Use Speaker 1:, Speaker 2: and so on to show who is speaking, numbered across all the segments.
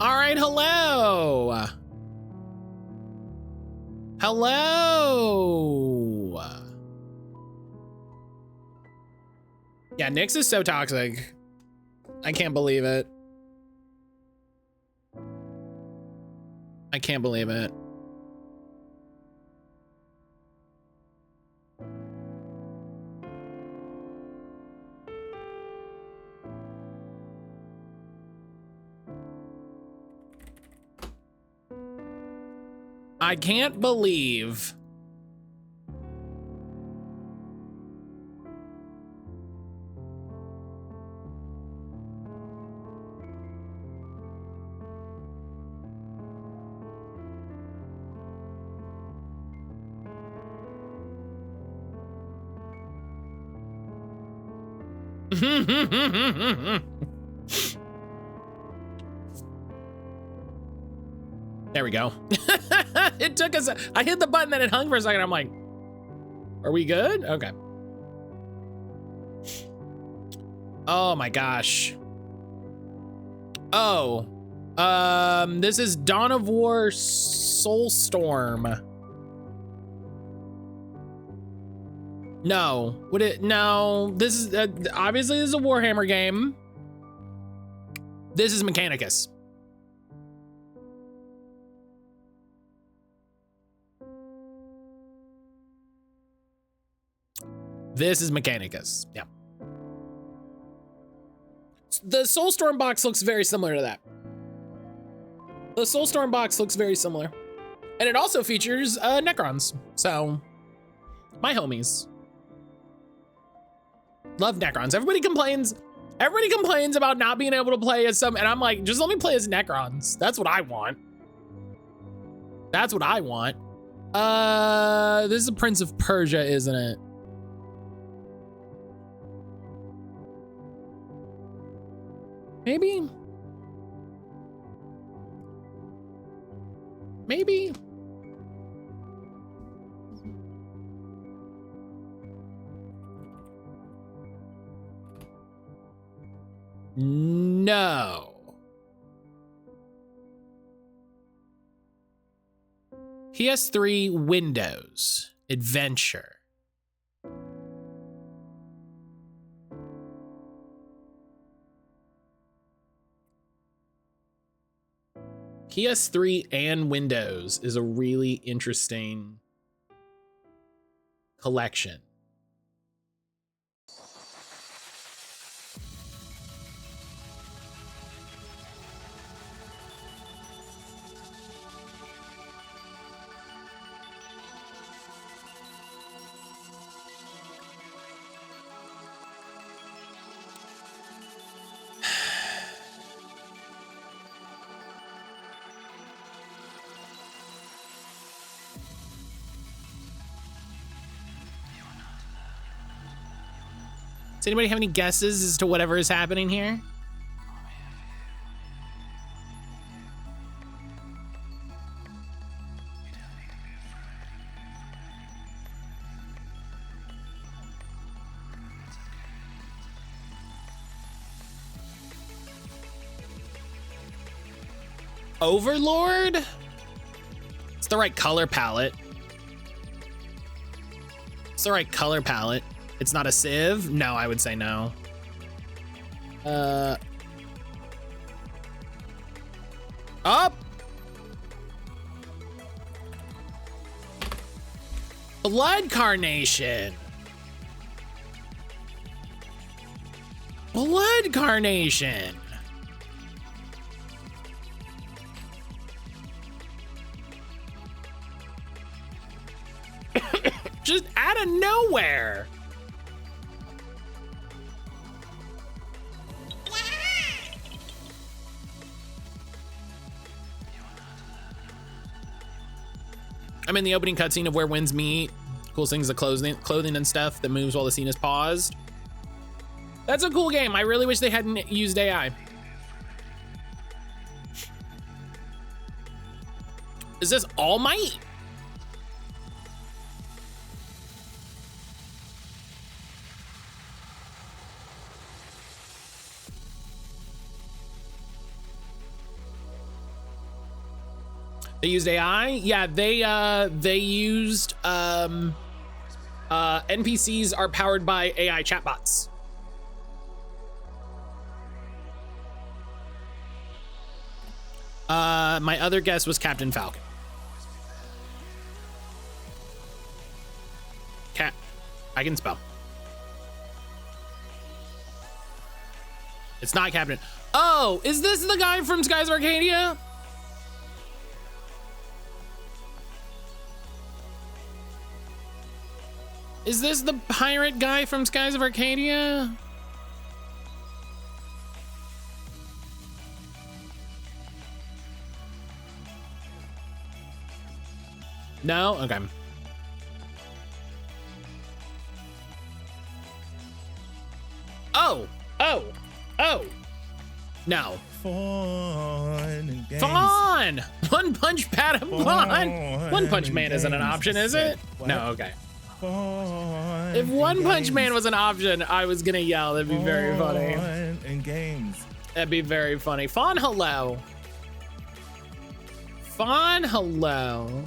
Speaker 1: All right, hello. Hello. Yeah, Nyx is so toxic. I can't believe it. I can't believe it. I can't believe there we go. It took us, I hit the button then it hung for a second. I'm like, are we good? Okay. Oh my gosh. Oh, this is Dawn of War Soulstorm. No, would it? No, this is obviously this is a Warhammer game. This is Mechanicus. This is Mechanicus. Yeah. The Soulstorm box looks very similar to that. The Soulstorm box looks very similar. And it also features Necrons. So, my homies. Love Necrons. Everybody complains about not being able to play as some, and I'm like, just let me play as Necrons. That's what I want. That's what I want. This is a Prince of Persia, isn't it? Maybe? Maybe? No. PS3 Windows Adventure. PS3 and Windows is a really interesting collection. Does anybody have any guesses as to whatever is happening here? Overlord? It's the right color palette. It's the right color palette. It's not a Civ? No, I would say no. Up! Blood Carnation! Blood Carnation! Just out of nowhere! I'm in the opening cutscene of Where Winds Meet. Cool things, the clothing and stuff that moves while the scene is paused. That's a cool game. I really wish they hadn't used AI. Is this All Might? They used AI? Yeah, they used NPCs are powered by AI chatbots. My other guess was Captain Falcon. I can spell. It's not Captain. Oh, is this the guy from Skies of Arcadia? Is this the pirate guy from Skies of Arcadia? No? Okay. Oh. No.
Speaker 2: Fun.
Speaker 1: Fawn! One Punch Patapon! One Punch Man isn't an option, is it?
Speaker 2: What?
Speaker 1: No, okay.
Speaker 2: Fun.
Speaker 1: If One Punch Man was an option, I was gonna yell. That'd be very funny.
Speaker 2: Fun and games.
Speaker 1: That'd be very funny. Fawn, hello. Fawn, hello.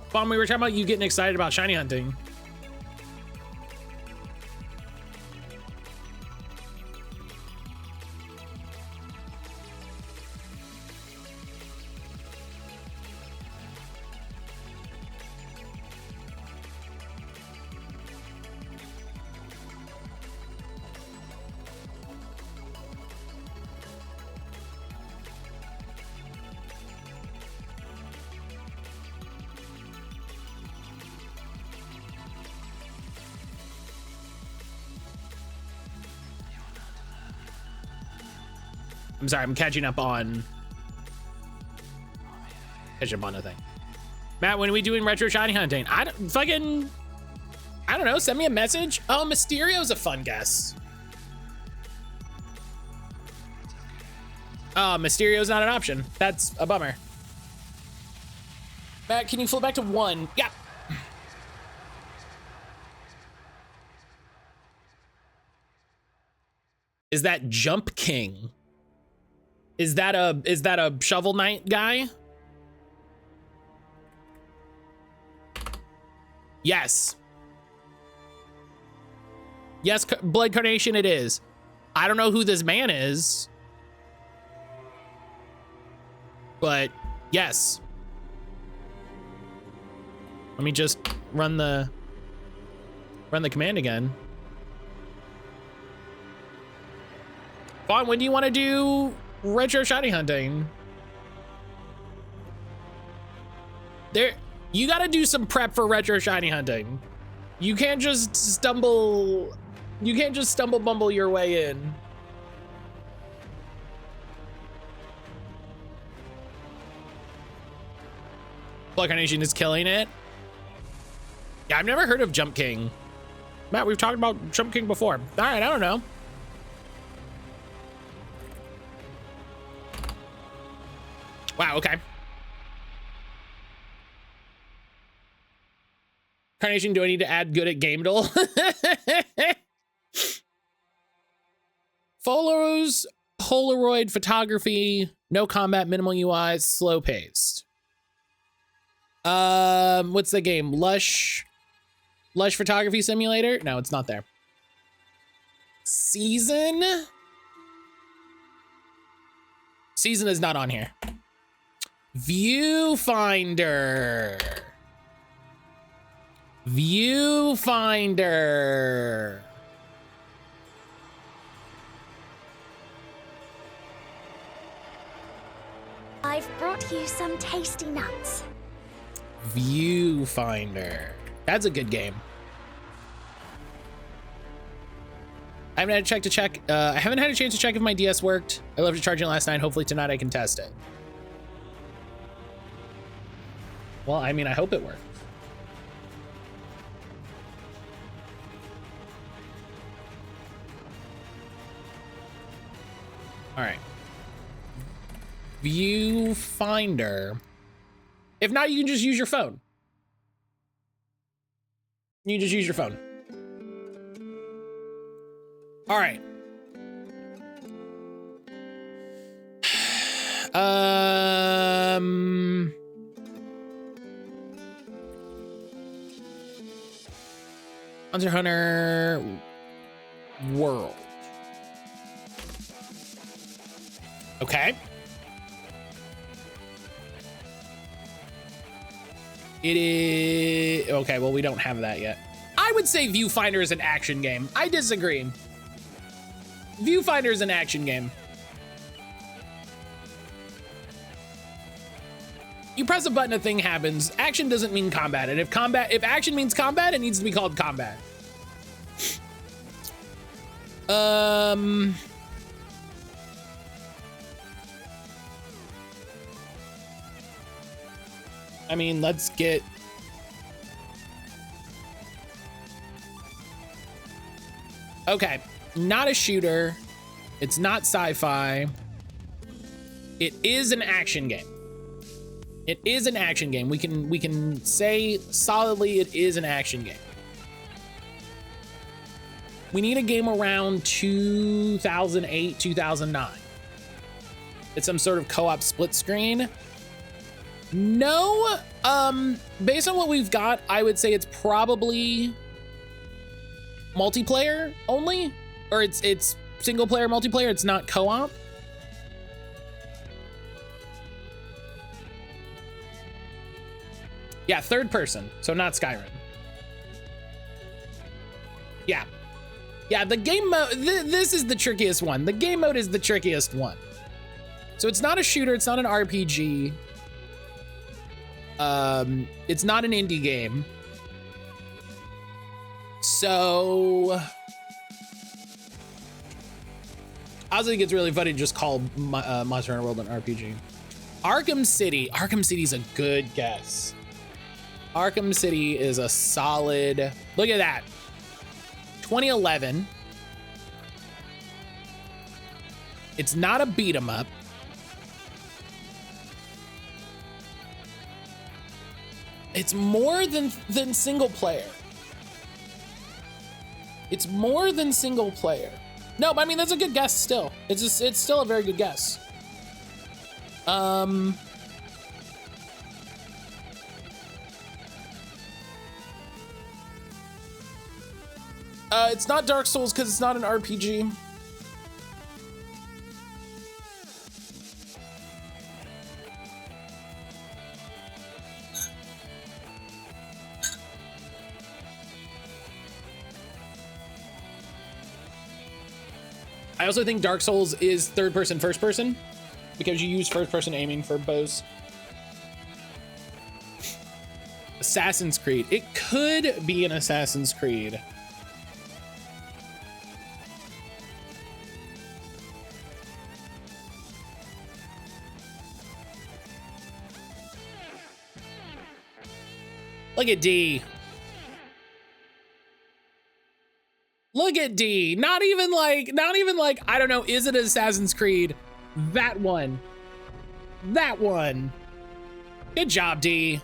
Speaker 1: Fawn, we were talking about you getting excited about shiny hunting. I'm sorry, I'm catching up on the thing. Matt, when are we doing retro shiny hunting? I don't know, send me a message. Oh, Mysterio's a fun guess. Oh, Mysterio's not an option. That's a bummer. Matt, can you flip back to 1? Yeah. Is that Jump King? Is that a Shovel Knight guy? Yes. Yes, Blood Carnation it is. I don't know who this man is. But yes. Let me just run the command again. Vaughn, when do you want to do retro shiny hunting? You gotta do some prep for retro shiny hunting. You can't just stumble bumble your way in. Blood Carnation is killing it. Yeah, I've never heard of Jump King. Matt, we've talked about Jump King before. All right, I don't know. Wow, okay. Carnation, do I need to add good at Game Duel? Photos, Polaroid photography, no combat, minimal UI, slow paced. What's the game? Lush Photography Simulator? No, it's not there. Season is not on here. Viewfinder.
Speaker 3: I've brought you some tasty nuts.
Speaker 1: Viewfinder. That's a good game. I haven't had a chance to check if my DS worked. I left it charging last night. Hopefully tonight I can test it. Well, I mean, I hope it works. All right. Viewfinder. If not, you can just use your phone. You just use your phone. All right. Monster Hunter World. Okay. It is, okay, well, we don't have that yet. I would say Viewfinder is an action game. I disagree. Viewfinder is an action game. You press a button, a thing happens. Action doesn't mean combat. And if action means combat, it needs to be called combat. I mean, let's get... Okay, not a shooter. It's not sci-fi. It is an action game. It is an action game. We can say solidly it is an action game. We need a game around 2008, 2009. It's some sort of co-op split screen. No, based on what we've got, I would say it's probably multiplayer only, or it's single player multiplayer. It's not co-op. Yeah, third person, so not Skyrim. Yeah. Yeah, the game mode, this is the trickiest one. The game mode is the trickiest one. So it's not a shooter, it's not an RPG. It's not an indie game. So I also think it's really funny to just call Monster Hunter World an RPG. Arkham City. Arkham City's a good guess. Arkham City is a solid, look at that. 2011. It's not a beat 'em up. It's more than single player. It's more than single player. No, I mean, that's a good guess still. It's still a very good guess. It's not Dark Souls because it's not an RPG. I also think Dark Souls is third person, first person, because you use first person aiming for bows. Assassin's Creed. It could be an Assassin's Creed. Look at D. Look at D. Not even like, I don't know, is it Assassin's Creed? That one. That one. Good job, D.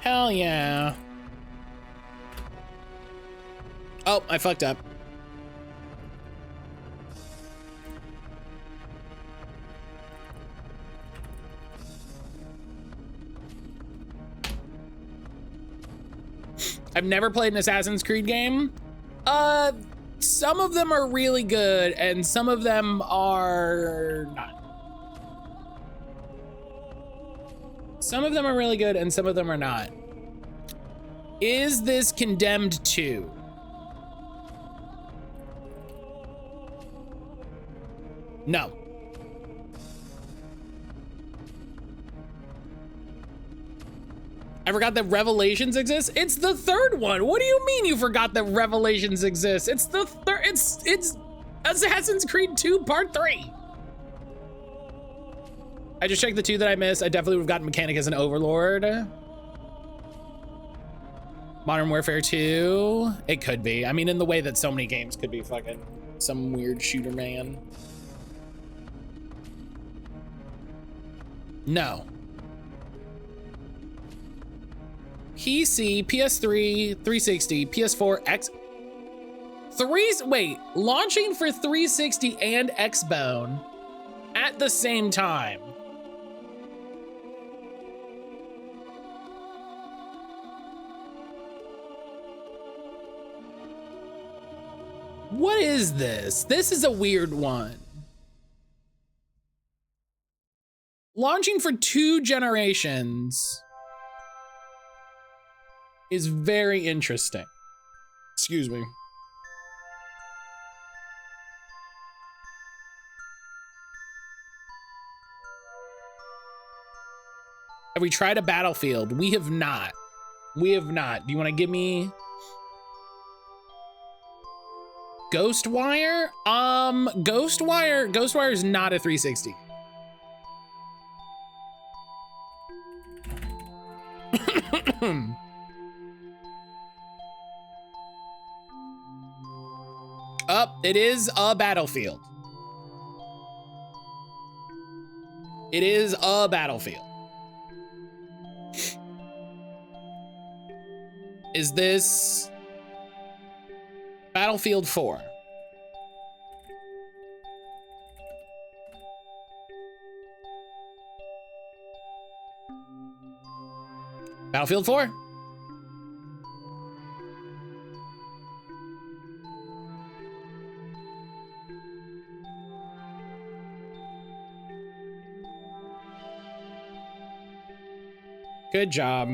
Speaker 1: Hell yeah. Oh, I fucked up. I've never played an Assassin's Creed game. Some of them are really good and some of them are not. Some of them are really good and some of them are not. Is this Condemned 2? No. I forgot that Revelations exists. It's the third one. What do you mean you forgot that Revelations exists? It's the third. It's Assassin's Creed 2 Part 3. I just checked the two that I missed. I definitely would have gotten Mechanicus and Overlord. Modern Warfare 2. It could be. I mean, in the way that so many games could be fucking some weird shooter man. No. PC, PS3, 360, PS4, wait, launching for 360 and Xbone at the same time. What is this? This is a weird one. Launching for 2 generations is very interesting. Excuse me. Have we tried a battlefield? We have not. We have not. Do you want to give me Ghostwire? Ghostwire is not a 360. It is a battlefield. It is a battlefield. Is this Battlefield 4? Battlefield 4? Good job.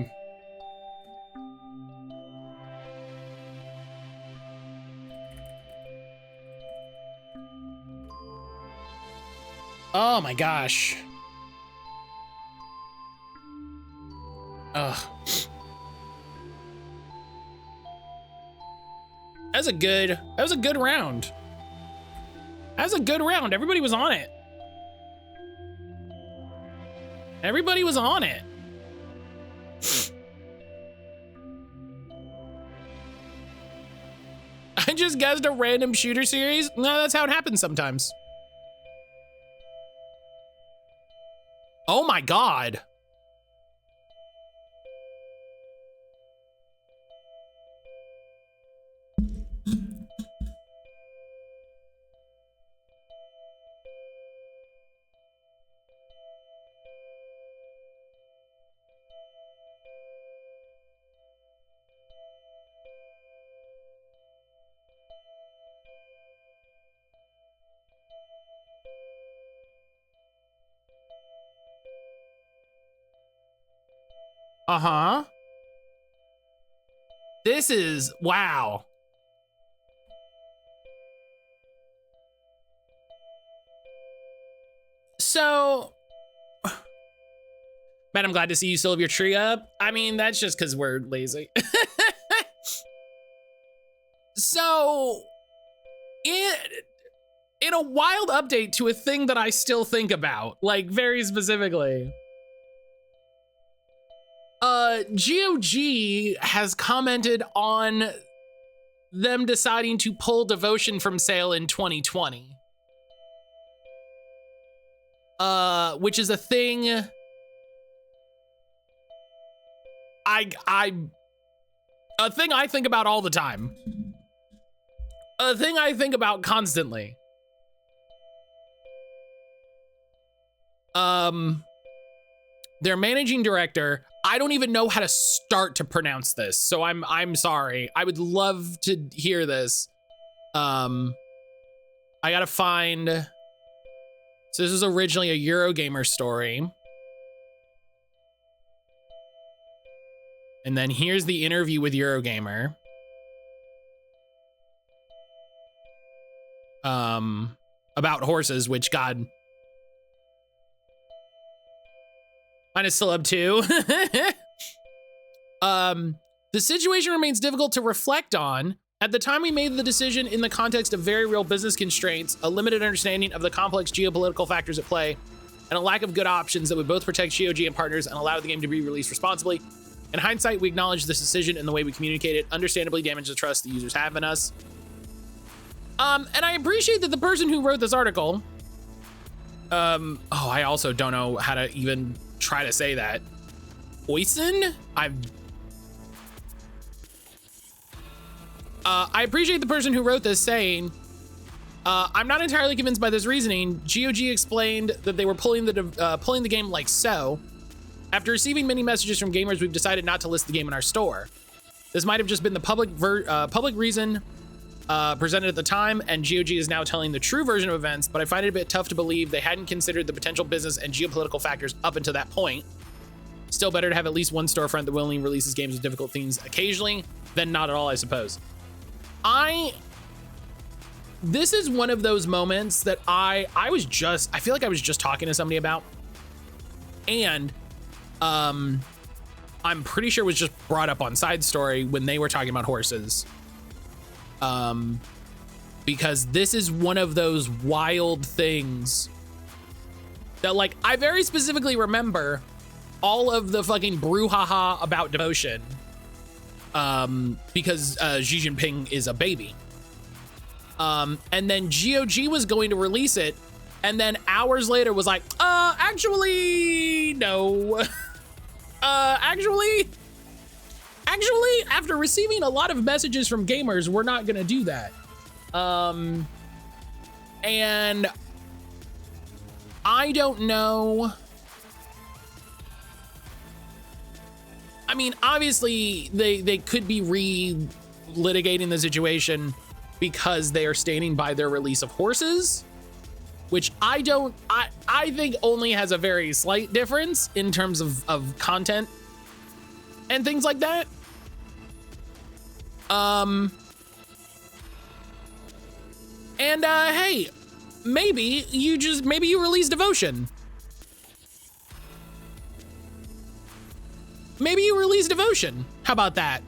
Speaker 1: Oh my gosh. Ugh. That was a good round. That was a good round. Everybody was on it. Everybody was on it. I just guessed a random shooter series. No, that's how it happens sometimes. Oh my God. Uh-huh. This is, wow. So, man, I'm glad to see you still have your tree up. I mean, that's just because we're lazy. So, in a wild update to a thing that I still think about, like very specifically, GOG has commented on them deciding to pull Devotion from sale in 2020. Which is a thing a thing I think about all the time. A thing I think about constantly. Their managing director, I don't even know how to start to pronounce this, so I'm sorry. I would love to hear this. I gotta find. So this was originally a Eurogamer story. And then here's the interview with Eurogamer. About horses, which God. Mine is still up too. The situation remains difficult to reflect on. At the time we made the decision in the context of very real business constraints, a limited understanding of the complex geopolitical factors at play, and a lack of good options that would both protect GOG and partners and allow the game to be released responsibly. In hindsight, we acknowledge this decision and the way we communicated understandably damaged the trust the users have in us. And I appreciate that the person who wrote this article, I also don't know how to even try to say that. Oisen? I appreciate the person who wrote this saying, I'm not entirely convinced by this reasoning. GOG explained that they were pulling the game like so. After receiving many messages from gamers, we've decided not to list the game in our store. This might have just been the public reason presented at the time, and GOG is now telling the true version of events, but I find it a bit tough to believe they hadn't considered the potential business and geopolitical factors up until that point. Still better to have at least one storefront that willingly releases games with difficult themes occasionally than not at all, I suppose. This is one of those moments that I feel like I was just talking to somebody about, and I'm pretty sure it was just brought up on Side Story when they were talking about horses. Because this is one of those wild things that, like, I very specifically remember all of the fucking brouhaha about devotion, because Xi Jinping is a baby. And then GOG was going to release it, and then hours later was like, actually, no. Actually, after receiving a lot of messages from gamers, we're not gonna do that. And I don't know. I mean, obviously they could be re-litigating the situation because they are standing by their release of horses, which I think only has a very slight difference in terms of content and things like that. Hey, maybe you release Devotion. Maybe you release Devotion. How about that?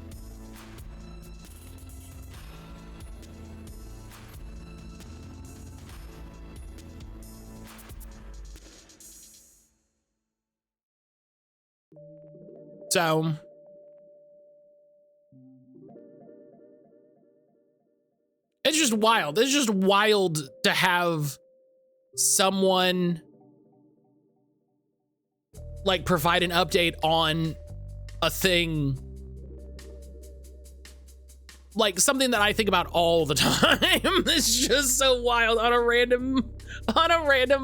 Speaker 1: So it's just wild. It's just wild to have someone like provide an update on a thing, like something that I think about all the time. It's just so wild on a random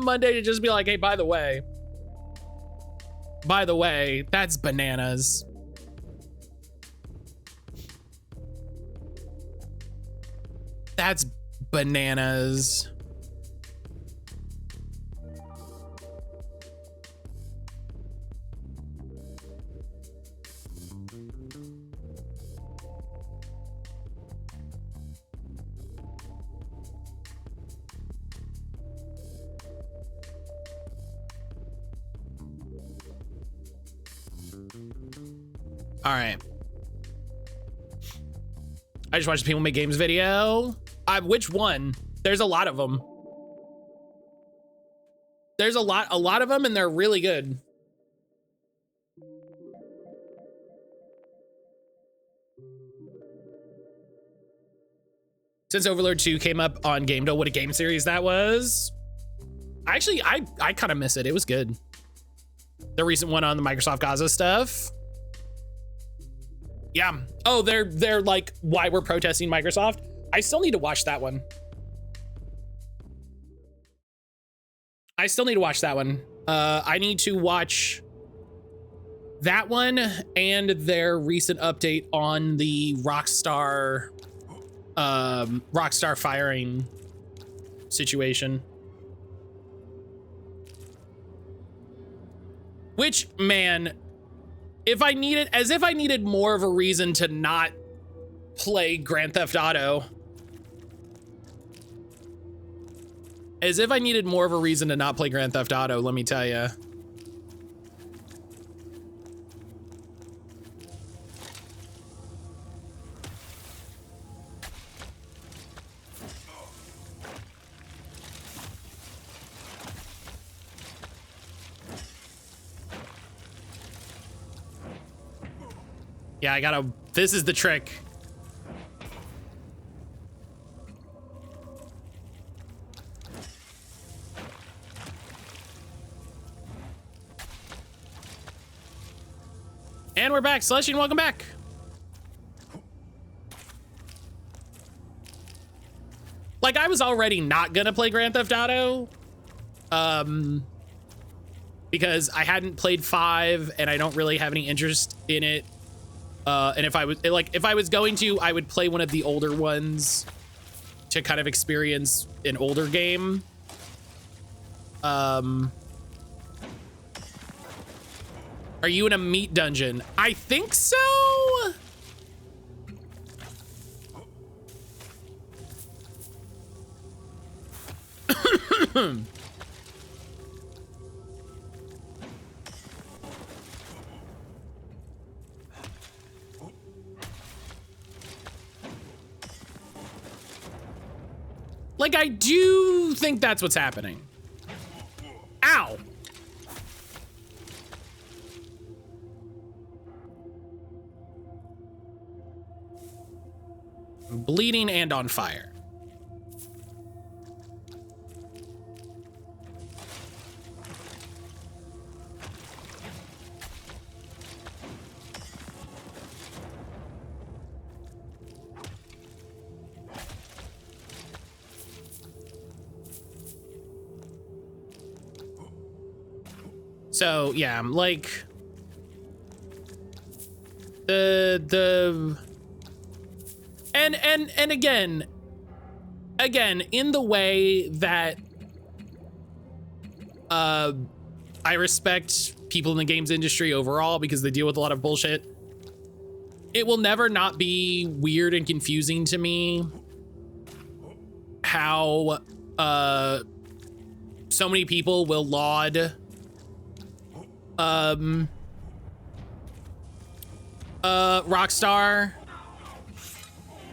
Speaker 1: Monday to just be like, hey, by the way, that's bananas. That's bananas. All right. I just watched the People Make Games video. Which one? There's a lot of them. There's a lot of them, and they're really good. Since Overlord 2 came up on GameDo, what a game series that was. Actually, I kind of miss it. It was good. The recent one on the Microsoft Gaza stuff. Yeah. Oh, they're like why we're protesting Microsoft. I still need to watch that one. I need to watch that one and their recent update on the Rockstar firing situation. Which, man, if I needed more of a reason to not play Grand Theft Auto. As if I needed more of a reason to not play Grand Theft Auto, let me tell you. Yeah, this is the trick. And we're back. Celestian, welcome back. Like, I was already not gonna play Grand Theft Auto. Because I hadn't played 5 and I don't really have any interest in it. And if I was going to, I would play one of the older ones to kind of experience an older game. Are you in a meat dungeon? I think so. Like, I do think that's what's happening. Ow. I'm bleeding and on fire. So yeah, I'm like and again in the way that I respect people in the games industry overall because they deal with a lot of bullshit. It will never not be weird and confusing to me how so many people will laud Rockstar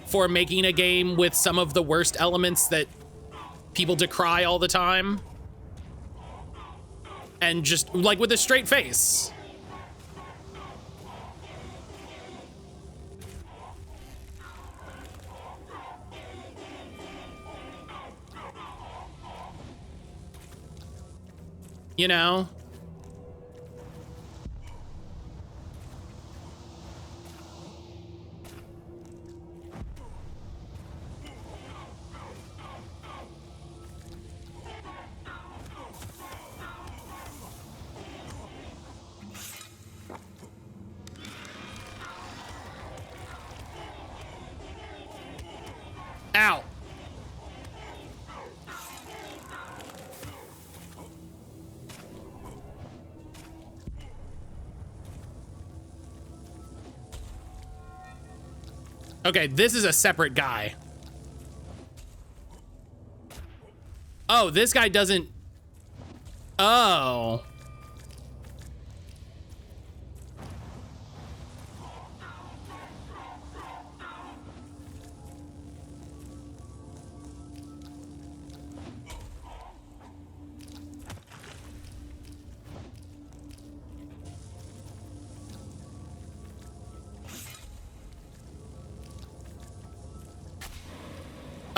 Speaker 1: for making a game with some of the worst elements that people decry all the time, and just like with a straight face. You know? Ow. Okay, this is a separate guy. Oh, this guy doesn't... Oh.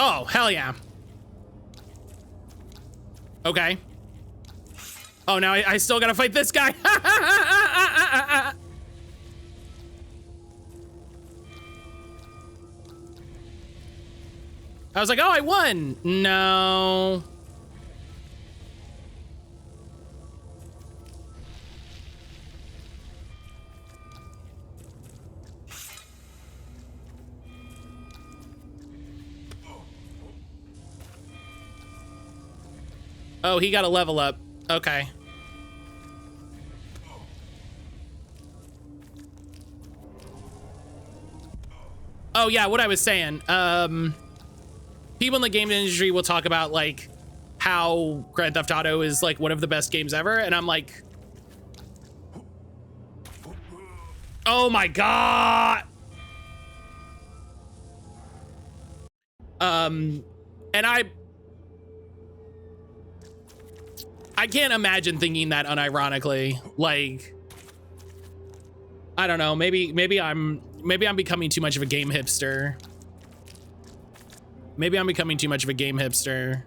Speaker 1: Oh, hell yeah. Okay. Oh, now I still gotta fight this guy. I was like, oh, I won. No. Oh, he got a level up. Okay. Oh yeah, what I was saying. People in the game industry will talk about like how Grand Theft Auto is like one of the best games ever, and I'm like, oh my god. And I can't imagine thinking that unironically. Like, I don't know, maybe I'm becoming too much of a game hipster. Maybe I'm becoming too much of a game hipster.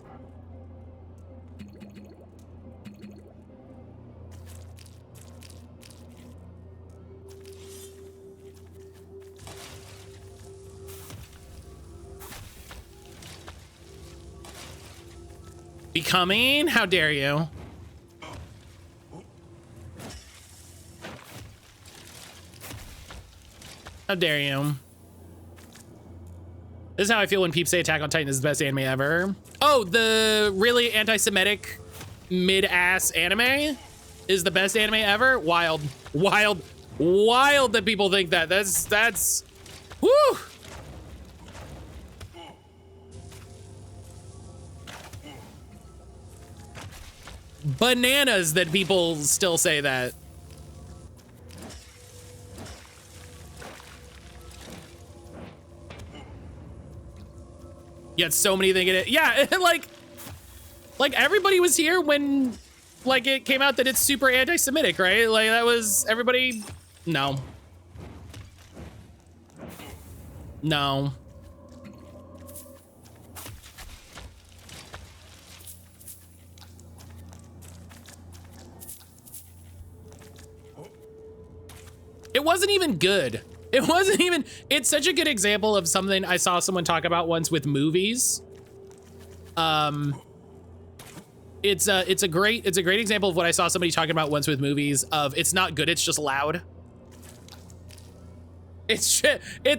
Speaker 1: Becoming? How dare you? How dare you? This is how I feel when people say Attack on Titan is the best anime ever. Oh, the really anti-Semitic mid-ass anime is the best anime ever? Wild, wild, wild that people think that. That's, whoo! Bananas that people still say that. Yet so many think it. Yeah, like everybody was here when like it came out that it's super anti-Semitic, right? Like that was everybody. No. No. It wasn't even good. It wasn't even, it's such a good example of something I saw someone talk about once with movies. It's a great example of what I saw somebody talking about once with movies of it's not good, it's just loud. It's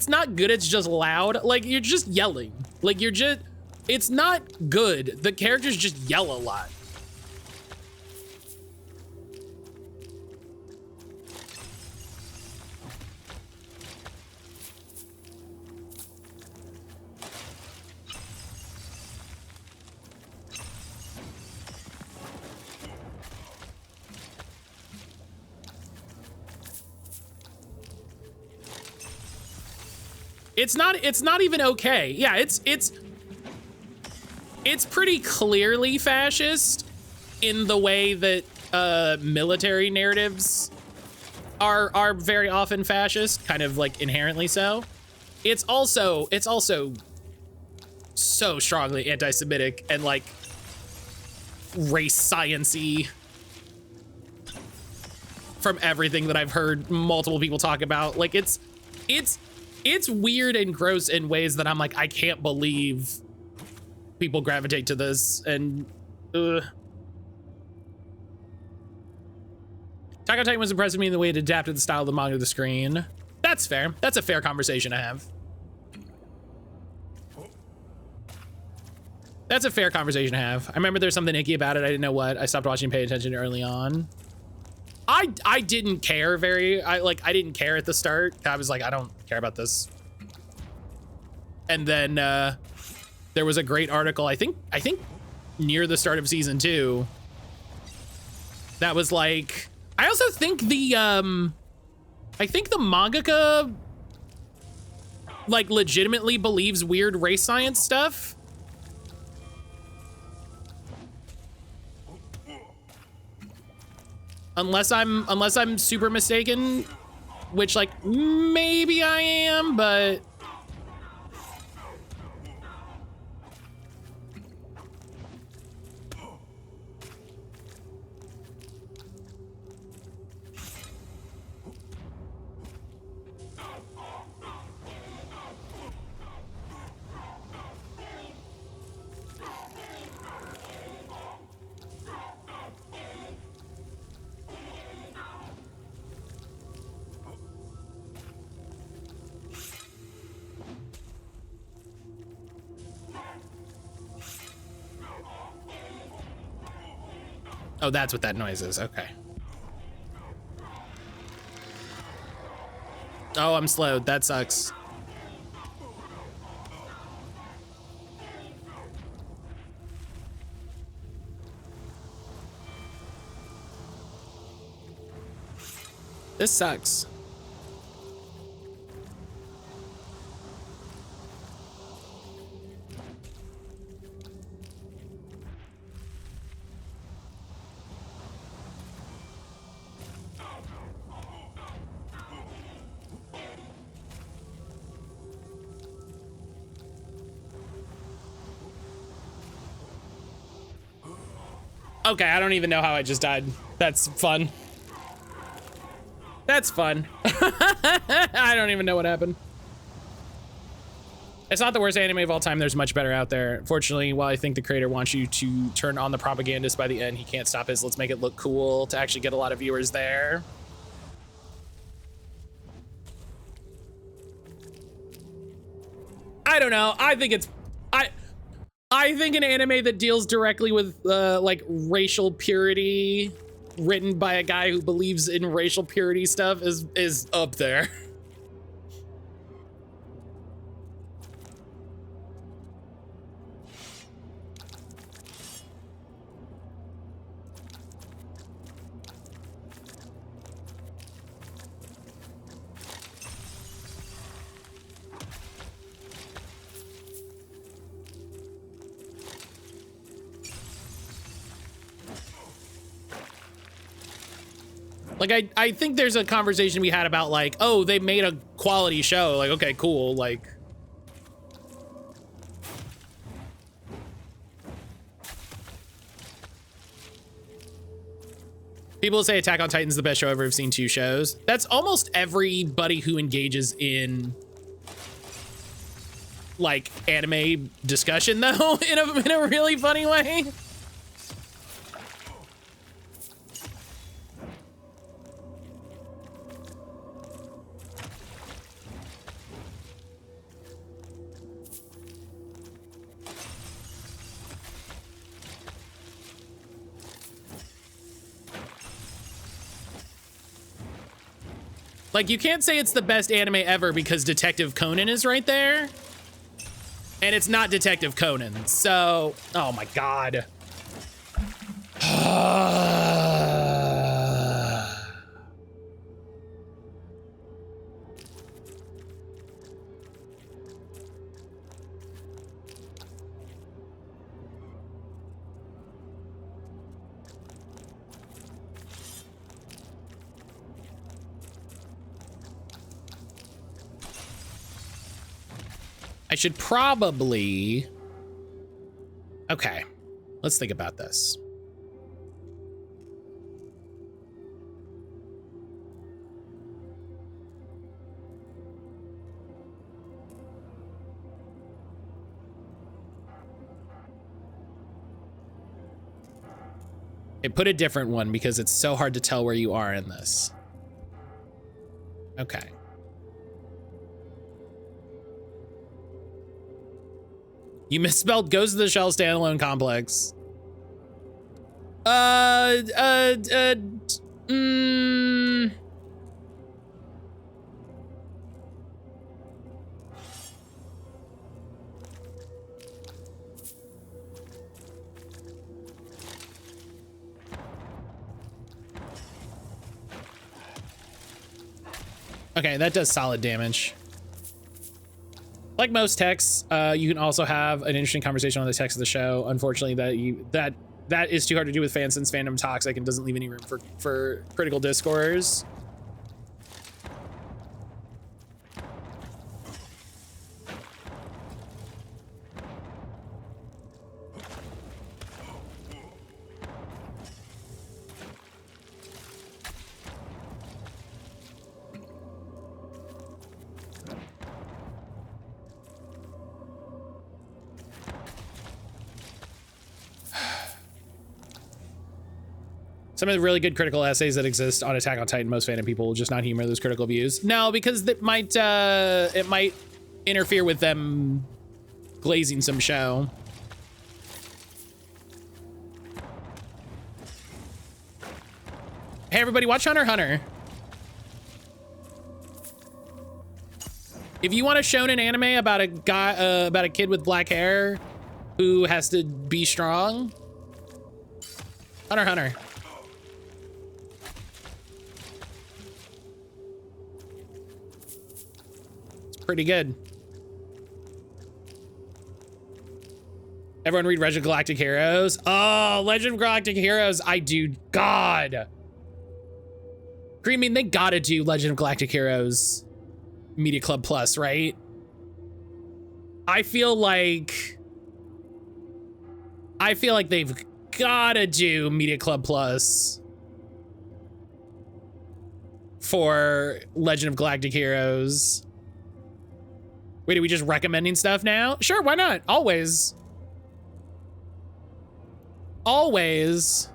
Speaker 1: not good, it's just loud. Like you're just yelling. Like it's not good. The characters just yell a lot. It's not even okay. Yeah, it's pretty clearly fascist in the way that military narratives are very often fascist, kind of like inherently so. It's also so strongly anti-Semitic and like race science-y from everything that I've heard multiple people talk about. Like it's weird and gross in ways that I'm like, I can't believe people gravitate to this. And Attack on Titan was impressive me in the way it adapted the style of the manga to the screen. That's fair. That's a fair conversation to have. That's a fair conversation to have. I remember there's something icky about it. I didn't know what. I stopped watching and paid attention early on. I didn't care I didn't care at the start. I was like, I don't care about this. And then there was a great article, I think near the start of season 2. That was like, I also think the mangaka like legitimately believes weird race science stuff. Unless I'm super mistaken, which like maybe I am, but oh, that's what that noise is. Okay. Oh, I'm slowed. That sucks. This sucks. Okay, I don't even know how I just died. That's fun. That's fun. I don't even know what happened. It's not the worst anime of all time. There's much better out there. Fortunately, while I think the creator wants you to turn on the propagandist by the end, he can't stop his let's make it look cool to actually get a lot of viewers there. I don't know. I think it's, I think an anime that deals directly with like racial purity, written by a guy who believes in racial purity stuff is up there. Like, I think there's a conversation we had about like, oh, they made a quality show. Like, okay, cool. Like, people say Attack on Titan's the best show ever. I've seen 2 shows. That's almost everybody who engages in like anime discussion though, in a really funny way. Like, you can't say it's the best anime ever because Detective Conan is right there. And it's not Detective Conan, so... Oh my god. I should probably... Okay, let's think about this. Okay, put a different one because it's so hard to tell where you are in this. Okay. You misspelled Ghost of the Shell standalone complex. Okay, that does solid damage. Like most texts, you can also have an interesting conversation on the text of the show. Unfortunately, that is too hard to do with fans since fandom toxic and doesn't leave any room for critical discourse. Some of the really good critical essays that exist on Attack on Titan, most fandom people will just not humor those critical views. No, because it might interfere with them glazing some show. Hey everybody, watch Hunter x Hunter. If you want a shonen anime about a guy, about a kid with black hair who has to be strong, Hunter x Hunter. Pretty good. Everyone read Legend of Galactic Heroes. Oh, Legend of Galactic Heroes. I do. God. Green Mean, they gotta do Legend of Galactic Heroes Media Club Plus, right? I feel like they've gotta do Media Club Plus for Legend of Galactic Heroes. Wait, are we just recommending stuff now? Sure, why not? Always. Always.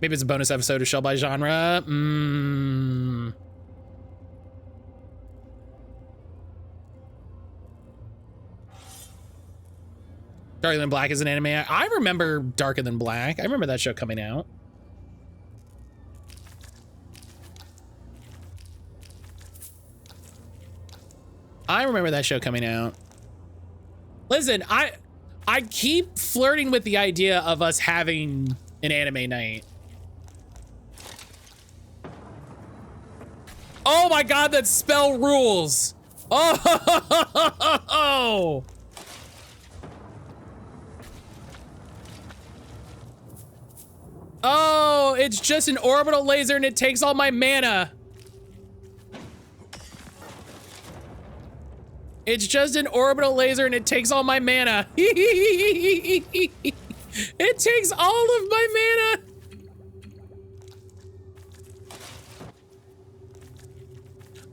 Speaker 1: Maybe it's a bonus episode of Shell by Genre. Darker Than Black is an anime. I remember Darker Than Black. I remember that show coming out. I remember that show coming out. Listen, I keep flirting with the idea of us having an anime night. Oh my god, that spell rules. Oh. Oh, it's just an orbital laser and it takes all my mana. It's just an orbital laser and it takes all my mana. It takes all of my mana.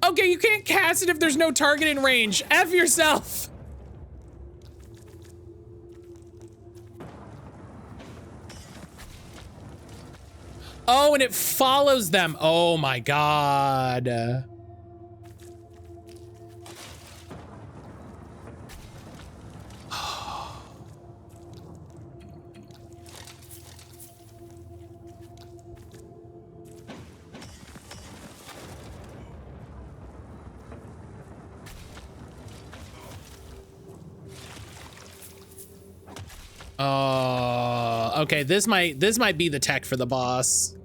Speaker 1: Okay, you can't cast it if there's no target in range. F yourself. Oh, and it follows them. Oh my god. Oh, okay. This might be the tech for the boss.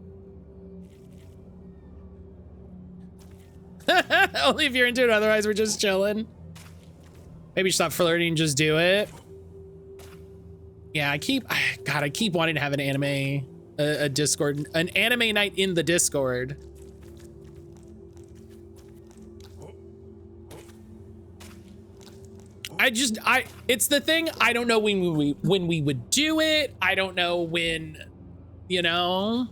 Speaker 1: Only if you're into it. Otherwise, we're just chilling. Maybe stop flirting and just do it. Yeah, I keep wanting to have an anime, a Discord, an anime night in the Discord. It's the thing. I don't know when we would do it. I don't know when, you know.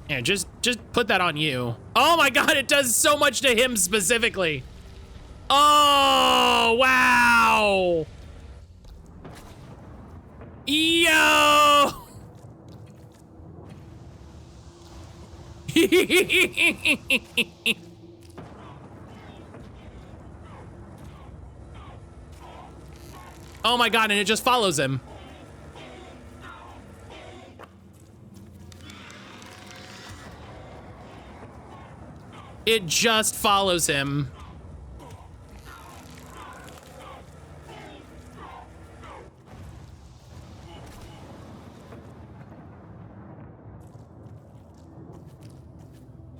Speaker 1: Yeah, just put that on you. Oh my god, it does so much to him specifically. Oh, wow. Yo! Oh my god, and it just follows him. It just follows him.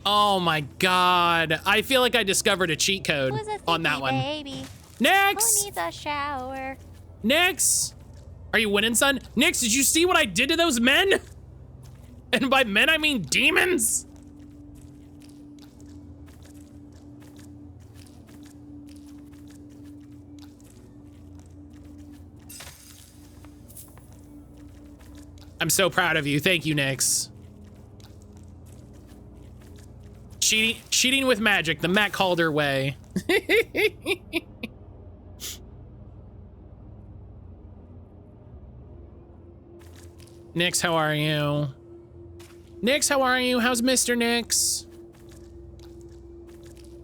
Speaker 1: Oh my god. I feel like I discovered a cheat code on that one.
Speaker 3: Baby.
Speaker 1: Nyx!
Speaker 3: Who needs a shower?
Speaker 1: Nyx! Are you winning, son? Nyx, did you see what I did to those men? And by men, I mean demons? I'm so proud of you. Thank you, Nyx. Cheating with magic, the mattcaulder way. Nyx, how are you? Nyx, how are you? How's Mr. Nyx?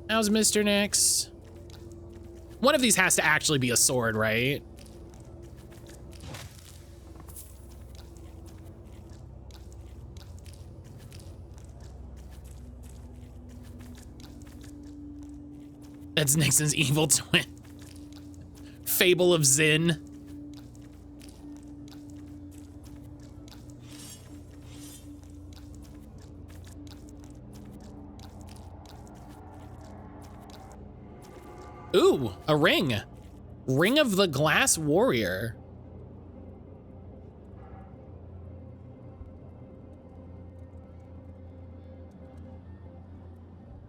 Speaker 1: How's Mr. Nyx? One of these has to actually be a sword, right? That's Nixon's evil twin. Fable of Zin. Ooh, a ring. Ring of the Glass Warrior.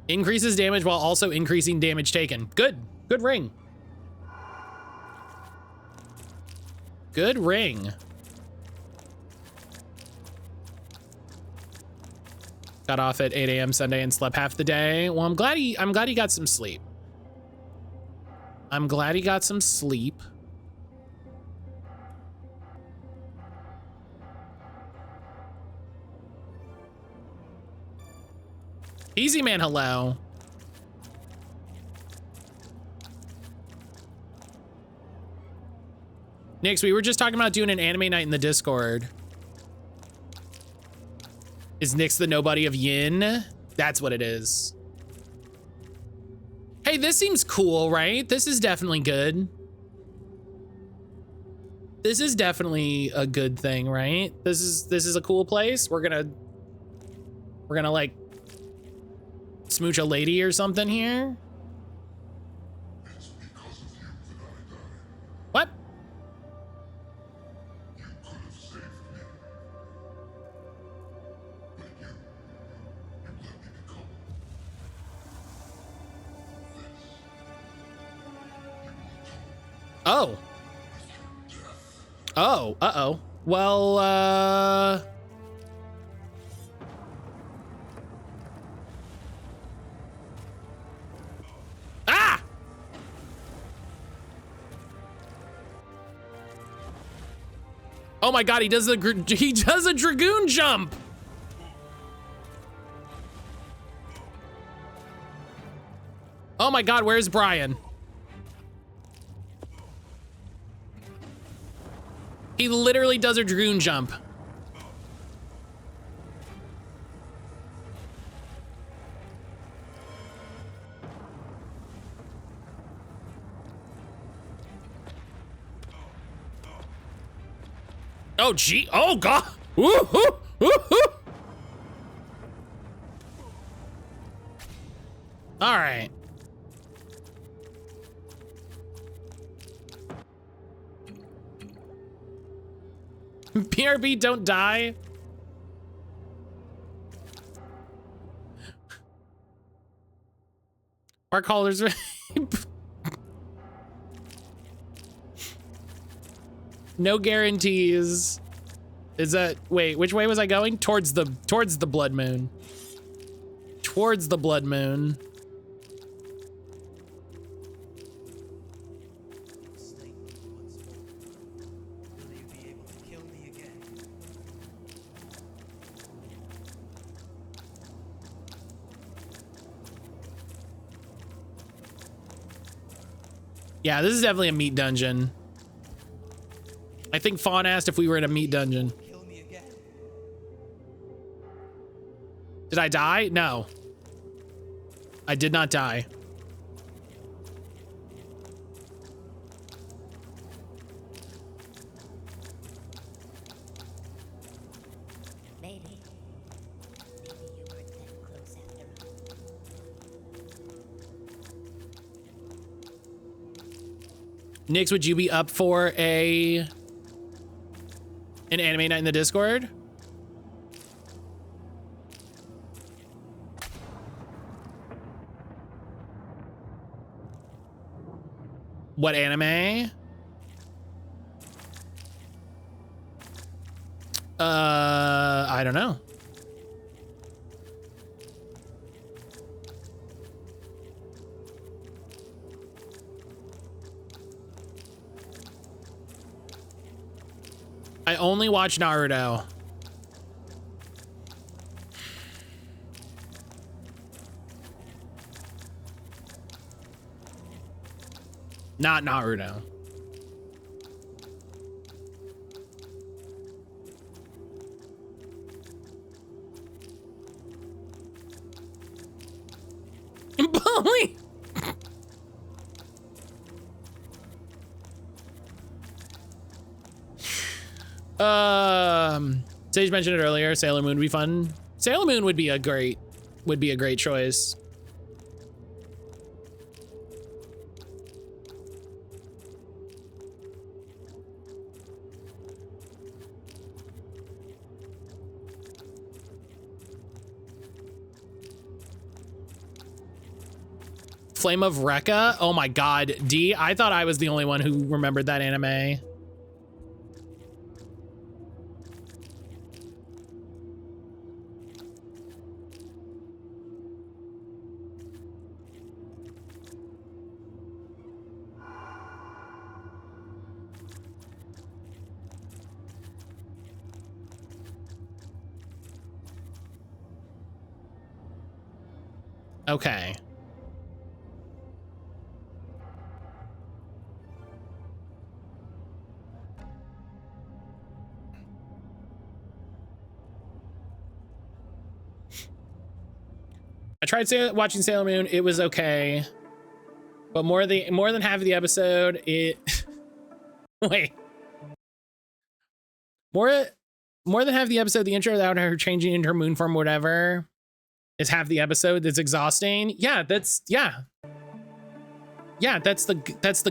Speaker 1: Increases damage while also increasing damage taken. Good. Good ring. Good ring. Got off at 8 a.m. Sunday and slept half the day. Well, I'm glad he got some sleep. I'm glad he got some sleep. Easy man, hello. Nix, we were just talking about doing an anime night in the Discord. Is Nix the nobody of Yin? That's what it is. Hey, this seems cool, right? This is definitely good. This is definitely a good thing, right? This is a cool place. We're gonna like smooch a lady or something here.
Speaker 4: It's because of you that I died.
Speaker 1: What?
Speaker 4: You could have saved me. But you let me become this.
Speaker 1: Oh. Oh, uh-oh. Well, Ah! Oh my God, he does a dragoon jump. Oh my God, where's Brian? He literally does a dragoon jump. Oh, gee. Oh, God. Woo-hoo, woo-hoo. All right. PRB, don't die. Our callers. No guarantees. Is that, wait, which way was I going? Towards the blood moon. Towards the blood moon. Yeah, this is definitely a meat dungeon. I think Fawn asked if we were in a meat dungeon. Did I die? No. I did not die.
Speaker 3: Maybe you weren't that close after all.
Speaker 1: Nix, would you be up for an anime night in the Discord? What anime? I don't know. I only watch Naruto. Not Naruto. Bully. Sage mentioned it earlier. Sailor Moon would be fun. Sailor Moon would be a great choice. Flame of Rekka? Oh my God, D, I thought I was the only one who remembered that anime. Okay. I tried watching Sailor Moon. It was okay, but more than half of the episode, it wait. More than half the episode, the intro without her changing into her moon form, whatever, is half the episode. That's exhausting. Yeah, that's the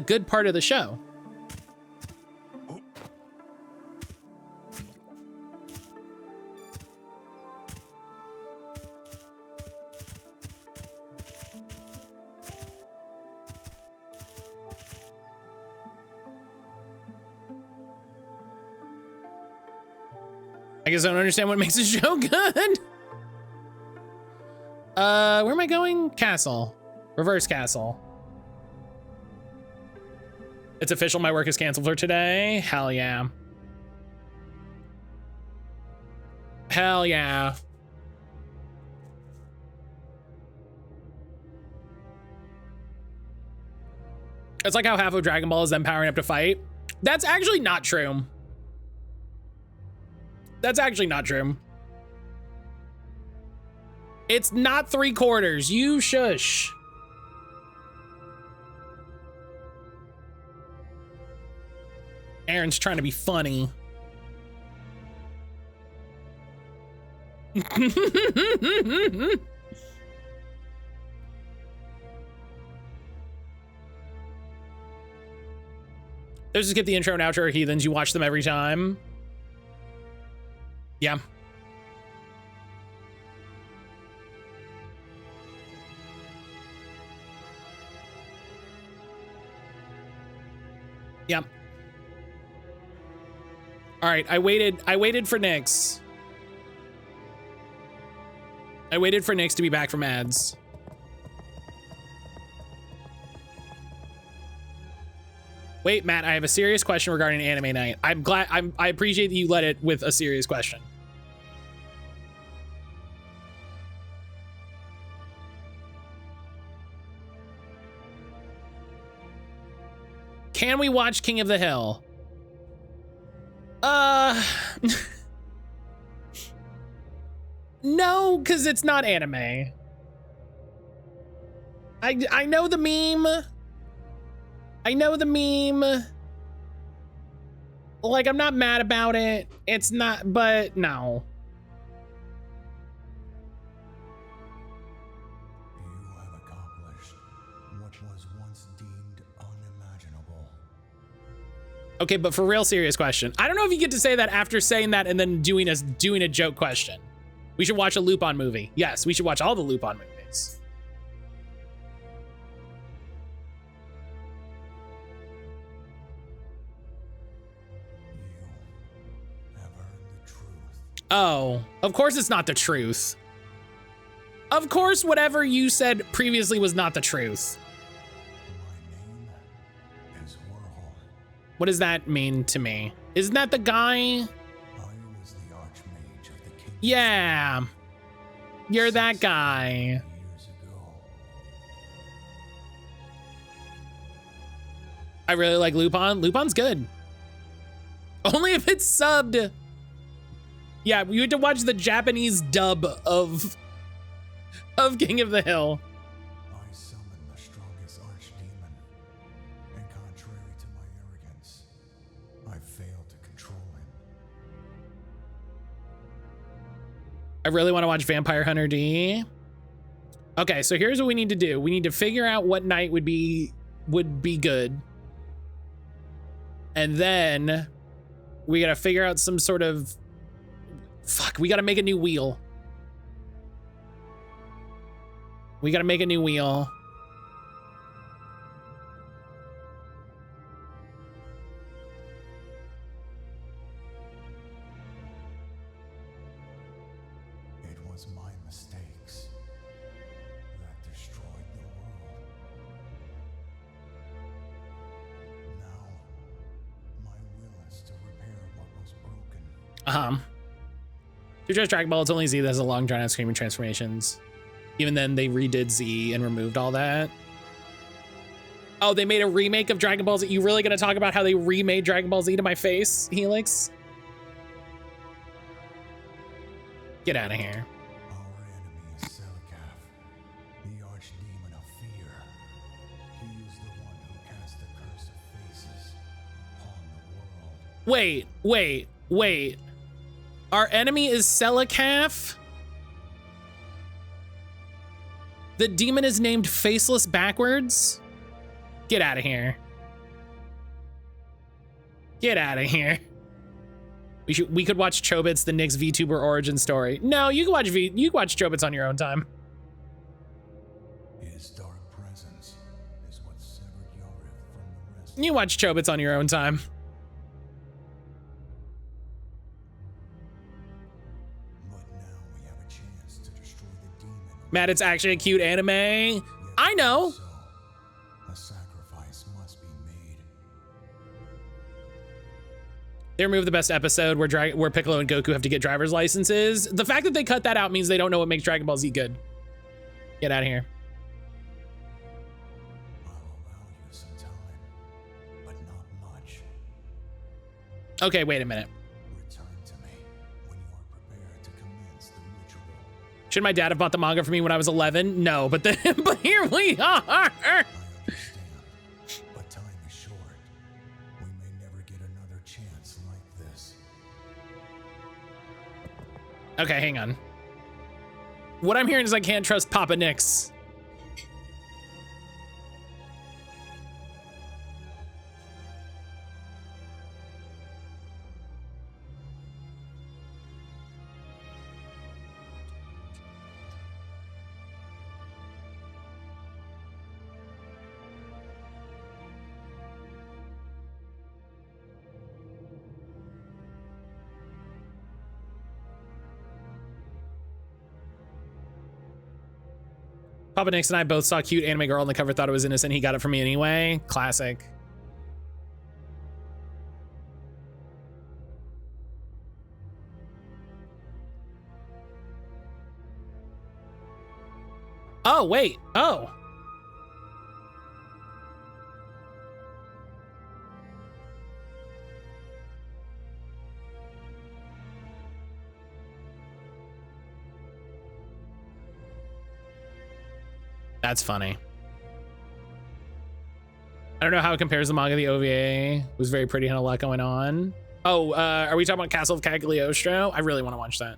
Speaker 1: good part of the show. I guess I don't understand what makes the show good. Where am I going? Castle. Reverse castle. It's official, my work is canceled for today. Hell yeah. Hell yeah. It's like how half of Dragon Ball is them powering up to fight. That's actually not true. That's actually not true. It's not 3/4. You shush. Aaron's trying to be funny. Let's just skip the intro and outro or heathens. You watch them every time. Yeah. Yeah. All right, I waited for Nyx. I waited for Nyx to be back from ads. Wait, Matt, I have a serious question regarding anime night. I appreciate that you led it with a serious question. Can we watch King of the Hill? No, because it's not anime. I know the meme. I know the meme. Like, I'm not mad about it. It's not, but no.
Speaker 5: You have accomplished what was once deemed unimaginable.
Speaker 1: Okay, but for real serious question. I don't know if you get to say that after saying that and then doing a joke question. We should watch a Lupin movie. Yes, we should watch all the Lupin movies. Oh, of course it's not the truth. Of course, whatever you said previously was not the truth.
Speaker 5: My name is Verho.
Speaker 1: What does that mean to me? Isn't that the guy?
Speaker 5: I was the Archmage of the Kingdom.
Speaker 1: Yeah. You're that guy.
Speaker 5: Years ago.
Speaker 1: I really like Lupin. Lupin's good. Only if it's subbed. Yeah, you had to watch the Japanese dub of King of the Hill.
Speaker 5: I summoned the strongest archdemon, and contrary to my arrogance, I failed to control him.
Speaker 1: I really want to watch Vampire Hunter D. Okay, so here's what we need to do. We need to figure out what night would be good. And then we gotta figure out some sort of we gotta make a new wheel. We gotta make a new wheel.
Speaker 5: It was my mistakes that destroyed the world. Now, my will is to repair what was broken.
Speaker 1: To address Dragon Ball, it's only Z that has a long drawn out screaming transformations. Even then, they redid Z and removed all that. Oh, they made a remake of Dragon Ball Z. You really gonna talk about how they remade Dragon Ball Z to my face, Helix? Get out of here.
Speaker 5: Our enemy is Selikath, the archdemon of fear. He is the one who cast the curse of faces upon the world.
Speaker 1: Wait. Our enemy is Selikath? The demon is named Faceless backwards? Get out of here. Get out of here. We could watch Chobits, the Nyx VTuber origin story. No, you can watch Chobits on your own time.
Speaker 5: His dark presence is what severed Yariv from the rest.
Speaker 1: You watch Chobits on your own time.
Speaker 5: But now we have a chance to destroy the demon.
Speaker 1: Matt, it's actually a cute anime. I know.
Speaker 5: So, a sacrifice must be made.
Speaker 1: They removed the best episode where Piccolo and Goku have to get driver's licenses. The fact that they cut that out means they don't know what makes Dragon Ball Z good. Get out of here.
Speaker 5: I'll allow you some time, but not much.
Speaker 1: Okay, wait a minute.
Speaker 5: Return to me when you are prepared to commence the ritual.
Speaker 1: Should my dad have bought the manga for me when I was 11? No, but but here we are.
Speaker 5: I understand, but time is short. We may never get another chance like this.
Speaker 1: Okay, hang on. What I'm hearing is I can't trust Papa Nix. Papa Nix and I both saw cute anime girl on the cover, thought it was innocent. He got it for me anyway. Classic. Oh, wait. Oh. That's funny. I don't know how it compares to the manga. The OVA it was very pretty and a lot going on. Oh, are we talking about Castle of Cagliostro? I really want to watch that.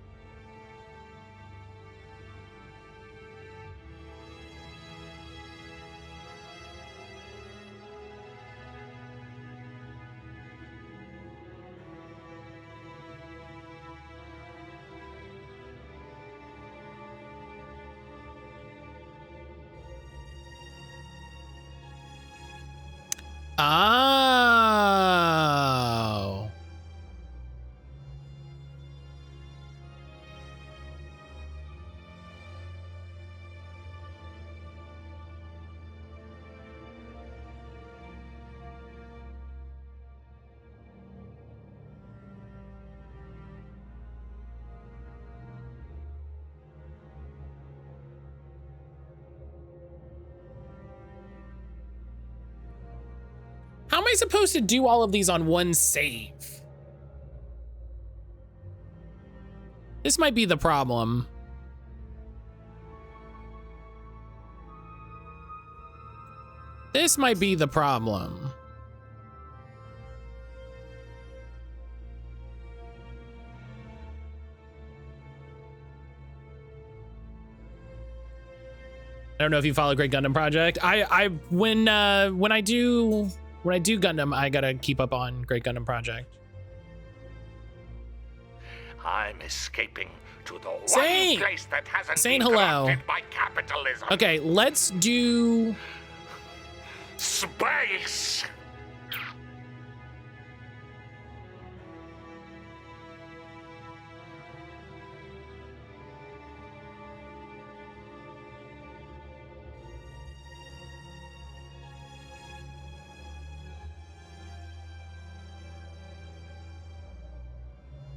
Speaker 1: Oh. How am I supposed to do all of these on one save? This might be the problem. This might be the problem. I don't know if you follow Great Gundam Project. When I do Gundam, I gotta keep up on Great Gundam Project.
Speaker 6: I'm escaping to the
Speaker 1: Saint!
Speaker 6: one place that hasn't
Speaker 1: Saint,
Speaker 6: been
Speaker 1: hello.
Speaker 6: corrupted by capitalism.
Speaker 1: Okay, let's do...
Speaker 6: Space!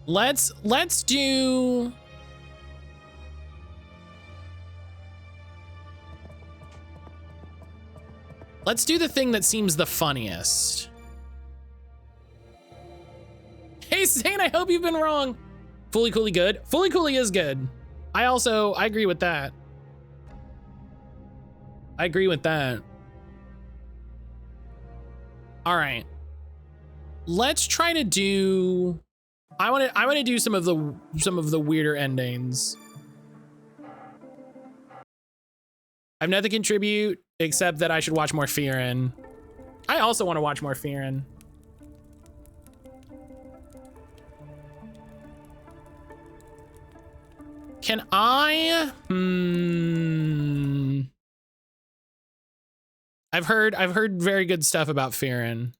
Speaker 1: Let's do... Let's do the thing that seems the funniest. Hey, Zane, I hope you've been wrong. Fully Coolly good. Fully Coolly is good. I agree with that. I agree with that. All right. Let's try to do, I want to do some of the weirder endings. I have nothing to contribute except that I should watch more Fearin'. I also want to watch more Fearin'. Can I? I've heard very good stuff about Fearin'.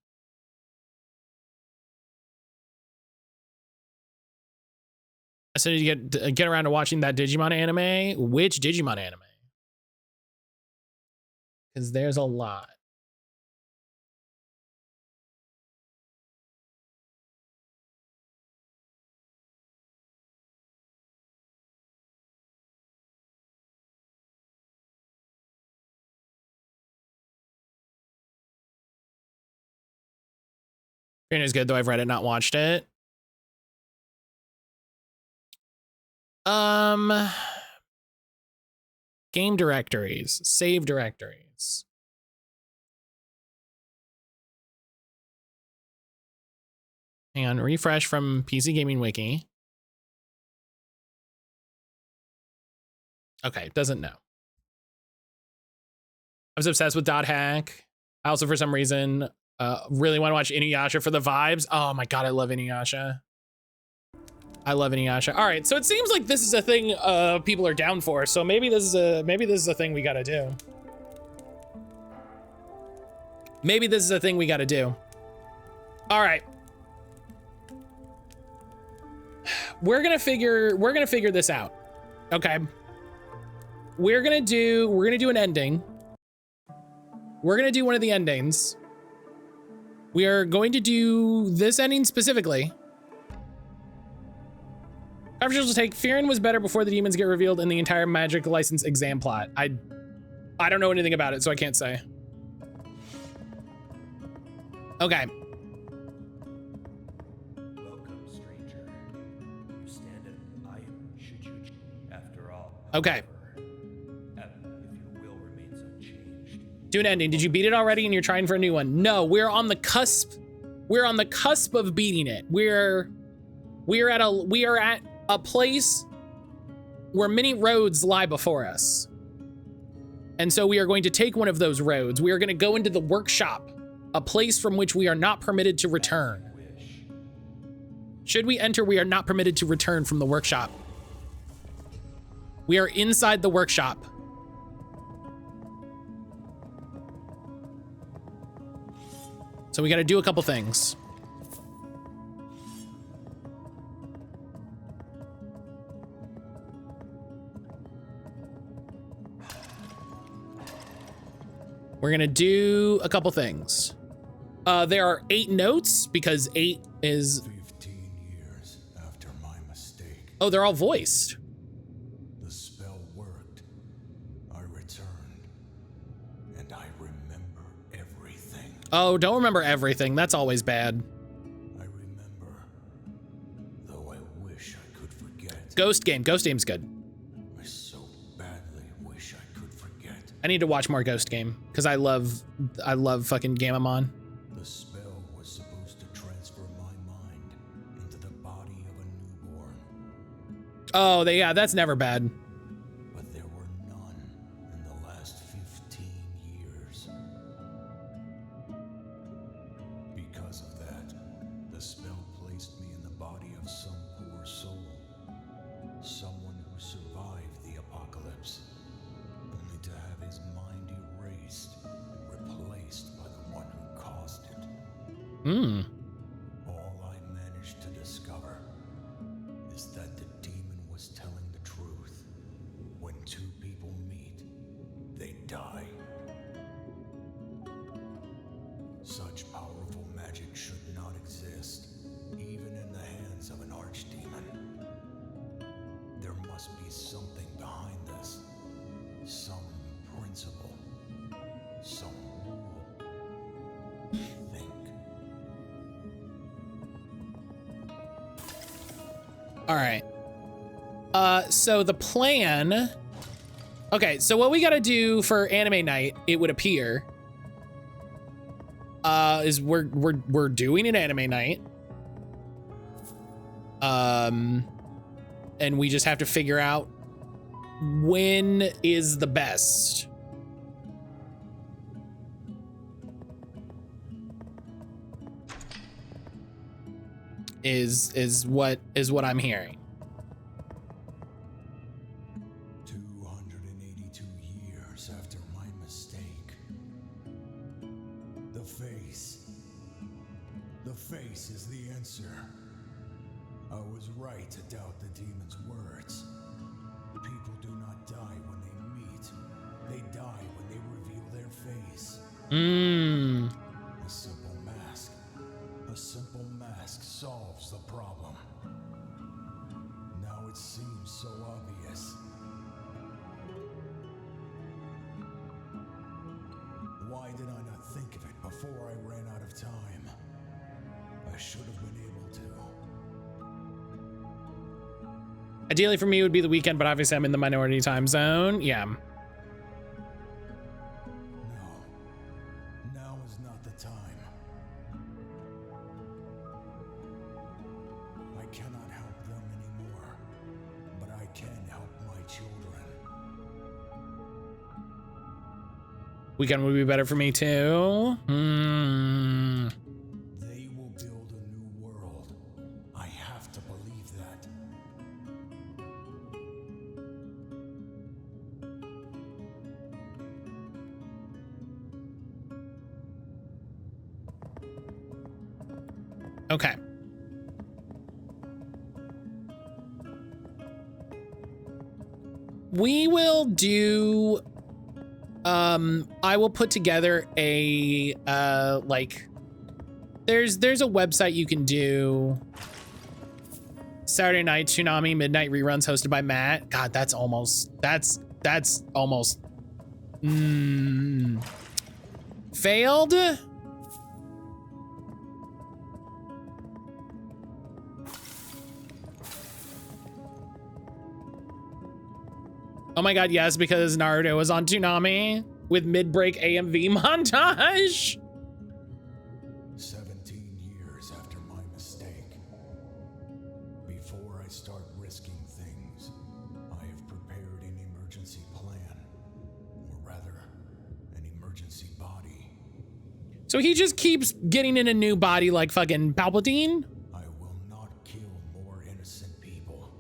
Speaker 1: I still need to get around to watching that Digimon anime. Which Digimon anime? Because there's a lot. Fearin' is good, though I've read it, not watched it. Game directories, save directories. Hang on, refresh from PC Gaming Wiki. Okay, doesn't know. I was obsessed with Dot Hack. I also, for some reason, really want to watch Inuyasha for the vibes. Oh my god, I love Inuyasha. I love Inuyasha. All right, so it seems like this is a thing people are down for. So maybe this is a thing we gotta do. Maybe this is a thing we gotta do. All right. We're gonna figure this out. Okay. We're gonna do an ending. We're gonna do one of the endings. We are going to do this ending specifically. Controversial take, Fearin' was better before the demons get revealed in the entire magic license exam plot. I don't know anything about it, so I can't say. Okay.
Speaker 7: Welcome, stranger. You stand at iron should you after all.
Speaker 1: Okay.
Speaker 7: However, if your will remains unchanged.
Speaker 1: Do an ending. Did you beat it already and you're trying for a new one? No, we're on the cusp. We're on the cusp of beating it. We are at a place where many roads lie before us. And so we are going to take one of those roads. We are going to go into the workshop, a place from which we are not permitted to return. Should we enter, we are not permitted to return from the workshop. We are inside the workshop. So we got to do a couple things. We're gonna do a couple things. There are 8 notes because 8 is
Speaker 5: 15 years after my mistake.
Speaker 1: Oh, they're all voiced.
Speaker 5: The spell worked. I returned. And I remember everything.
Speaker 1: Oh, don't remember everything. That's always bad.
Speaker 5: I remember. Though I wish I could forget.
Speaker 1: Ghost Game's good.
Speaker 5: I so badly wish I could forget.
Speaker 1: I need to watch more Ghost Game because I love fucking Gamamon.
Speaker 5: The spell was supposed to transfer my mind into the body of a newborn.
Speaker 1: Oh, yeah, that's never bad.
Speaker 5: But there were none in the last 15 years. Because of that, the spell placed me in the body of some poor soul. Someone who survived the apocalypse, only to have his mind erased, replaced by the one who caused it. All I managed to discover is that the demon was telling the truth. When 2 people meet, they die. Such powerful magic should not exist, even in the hands of an archdemon. There must be something behind this. Some principle. Some rule.
Speaker 1: All right. So the plan. Okay, so what we gotta do for anime night, it would appear, is we're doing an anime night. And we just have to figure out when is the best. Is what I'm hearing.
Speaker 5: 282 years after my mistake. The face. The face is the answer. I was right to doubt the demon's words. People do not die when they meet. They die when they reveal their face. A simple mask. A simple mask solves the problem. Now it seems so obvious. Why did I not think of it before I ran out of time? I should have been able to.
Speaker 1: Ideally for me it would be the weekend, but obviously I'm in the minority time zone. Yeah.
Speaker 5: No. Now is not the time. I cannot help them anymore, but I can help my children.
Speaker 1: Weekend would be better for me too.
Speaker 5: They will build a new world. I have to believe that.
Speaker 1: Okay. We will do, I will put together a, like, there's a website you can do. Saturday night Tsunami Midnight reruns hosted by Matt. God, that's almost failed. Oh my God, yes, because Naruto was on Toonami with mid-break AMV montage.
Speaker 5: 17 years after my mistake. Before I start risking things, I have prepared an emergency plan. Or rather, an emergency body.
Speaker 1: So he just keeps getting in a new body like fucking Palpatine?
Speaker 5: I will not kill more innocent people.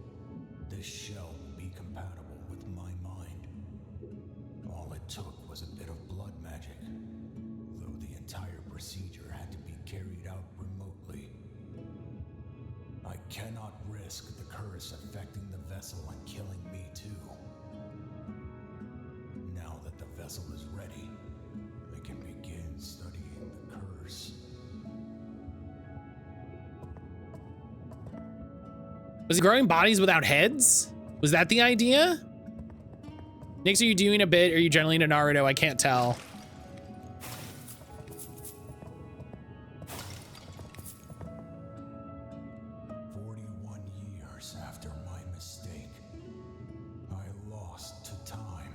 Speaker 5: This shell will be compatible with my mind. All it took was a bit of blood magic, though the entire procedure had to be carried out remotely. I cannot risk the curse affecting the vessel and killing me too. Now that the vessel is ready, I can begin studying the curse.
Speaker 1: Was he growing bodies without heads? Was that the idea? Nix, are you doing a bit? Or are you generally into Naruto? I can't tell.
Speaker 5: Years after my mistake, I lost to time.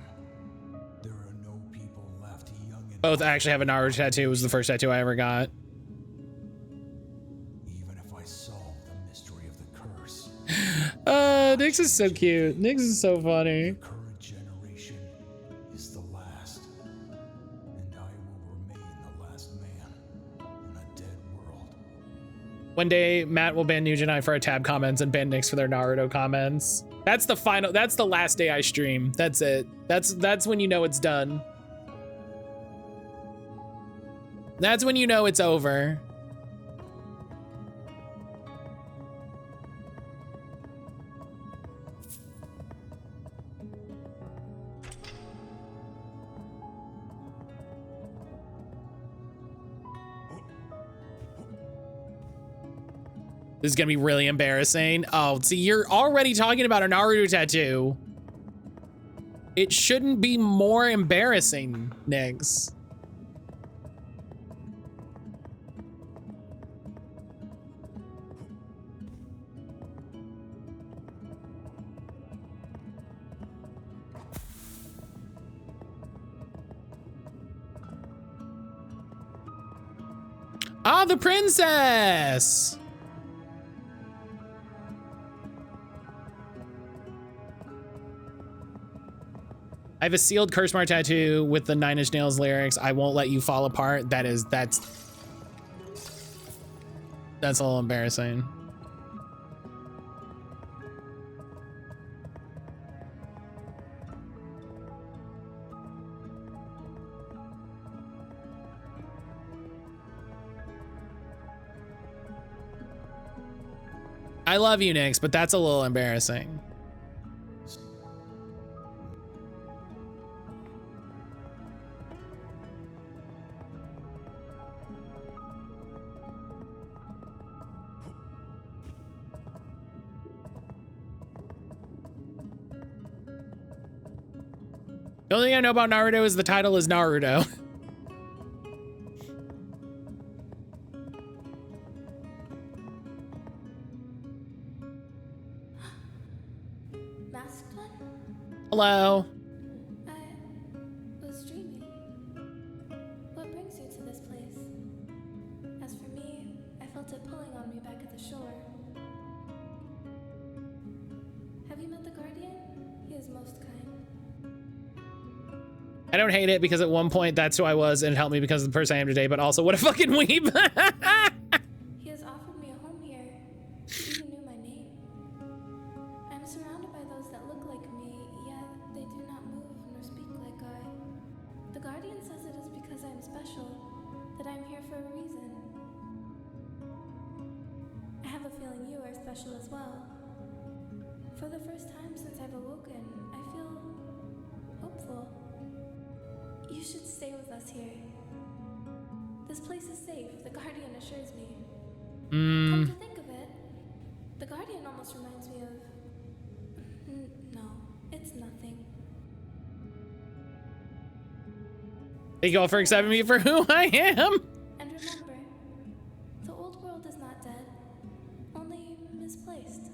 Speaker 5: There are no people left young enough.
Speaker 1: Both actually have a Naruto tattoo. It was the first tattoo I ever got.
Speaker 5: Even if I solve the mystery of the curse,
Speaker 1: Nix is so cute. Nix is so funny.
Speaker 5: the current generation is the last, and I will remain the last man in a dead world.
Speaker 1: One day, Matt will ban New Jedi for our tab comments and ban Nix for their Naruto comments. That's the final, that's the last day I stream. That's it. That's when you know it's done. That's when you know it's over. This is gonna be really embarrassing. Oh, see, you're already talking about a Naruto tattoo. It shouldn't be more embarrassing, Nix. Ah, the princess. I have a sealed curse mark tattoo with the Nine Inch Nails lyrics. I won't let you fall apart. That's a little embarrassing. I love you, Nyx, but that's a little embarrassing. The only thing I know about Naruto is the title is Naruto.
Speaker 8: Masked one?
Speaker 1: Hello.
Speaker 8: I was dreaming. What brings you to this place? As for me, I felt it pulling on me back at the shore. Have you met the Guardian? He is most kind.
Speaker 1: I don't hate it because at one point that's who I was and it helped me because of the person I am today, but also what a fucking weeb.
Speaker 8: He has offered me a home here. He even knew my name. I'm surrounded by those that look like me, yet they do not move nor speak like I. The Guardian says it is because I am special, that I am here for a reason. I have a feeling you are special as well. For the first time since I've awoken, I feel hopeful. You should stay with us here. This place is safe, the Guardian assures me. Come to think of it, the Guardian almost reminds me of... No, it's nothing.
Speaker 1: Thank you all for accepting me for who I am.
Speaker 8: And remember, the old world is not dead, only misplaced.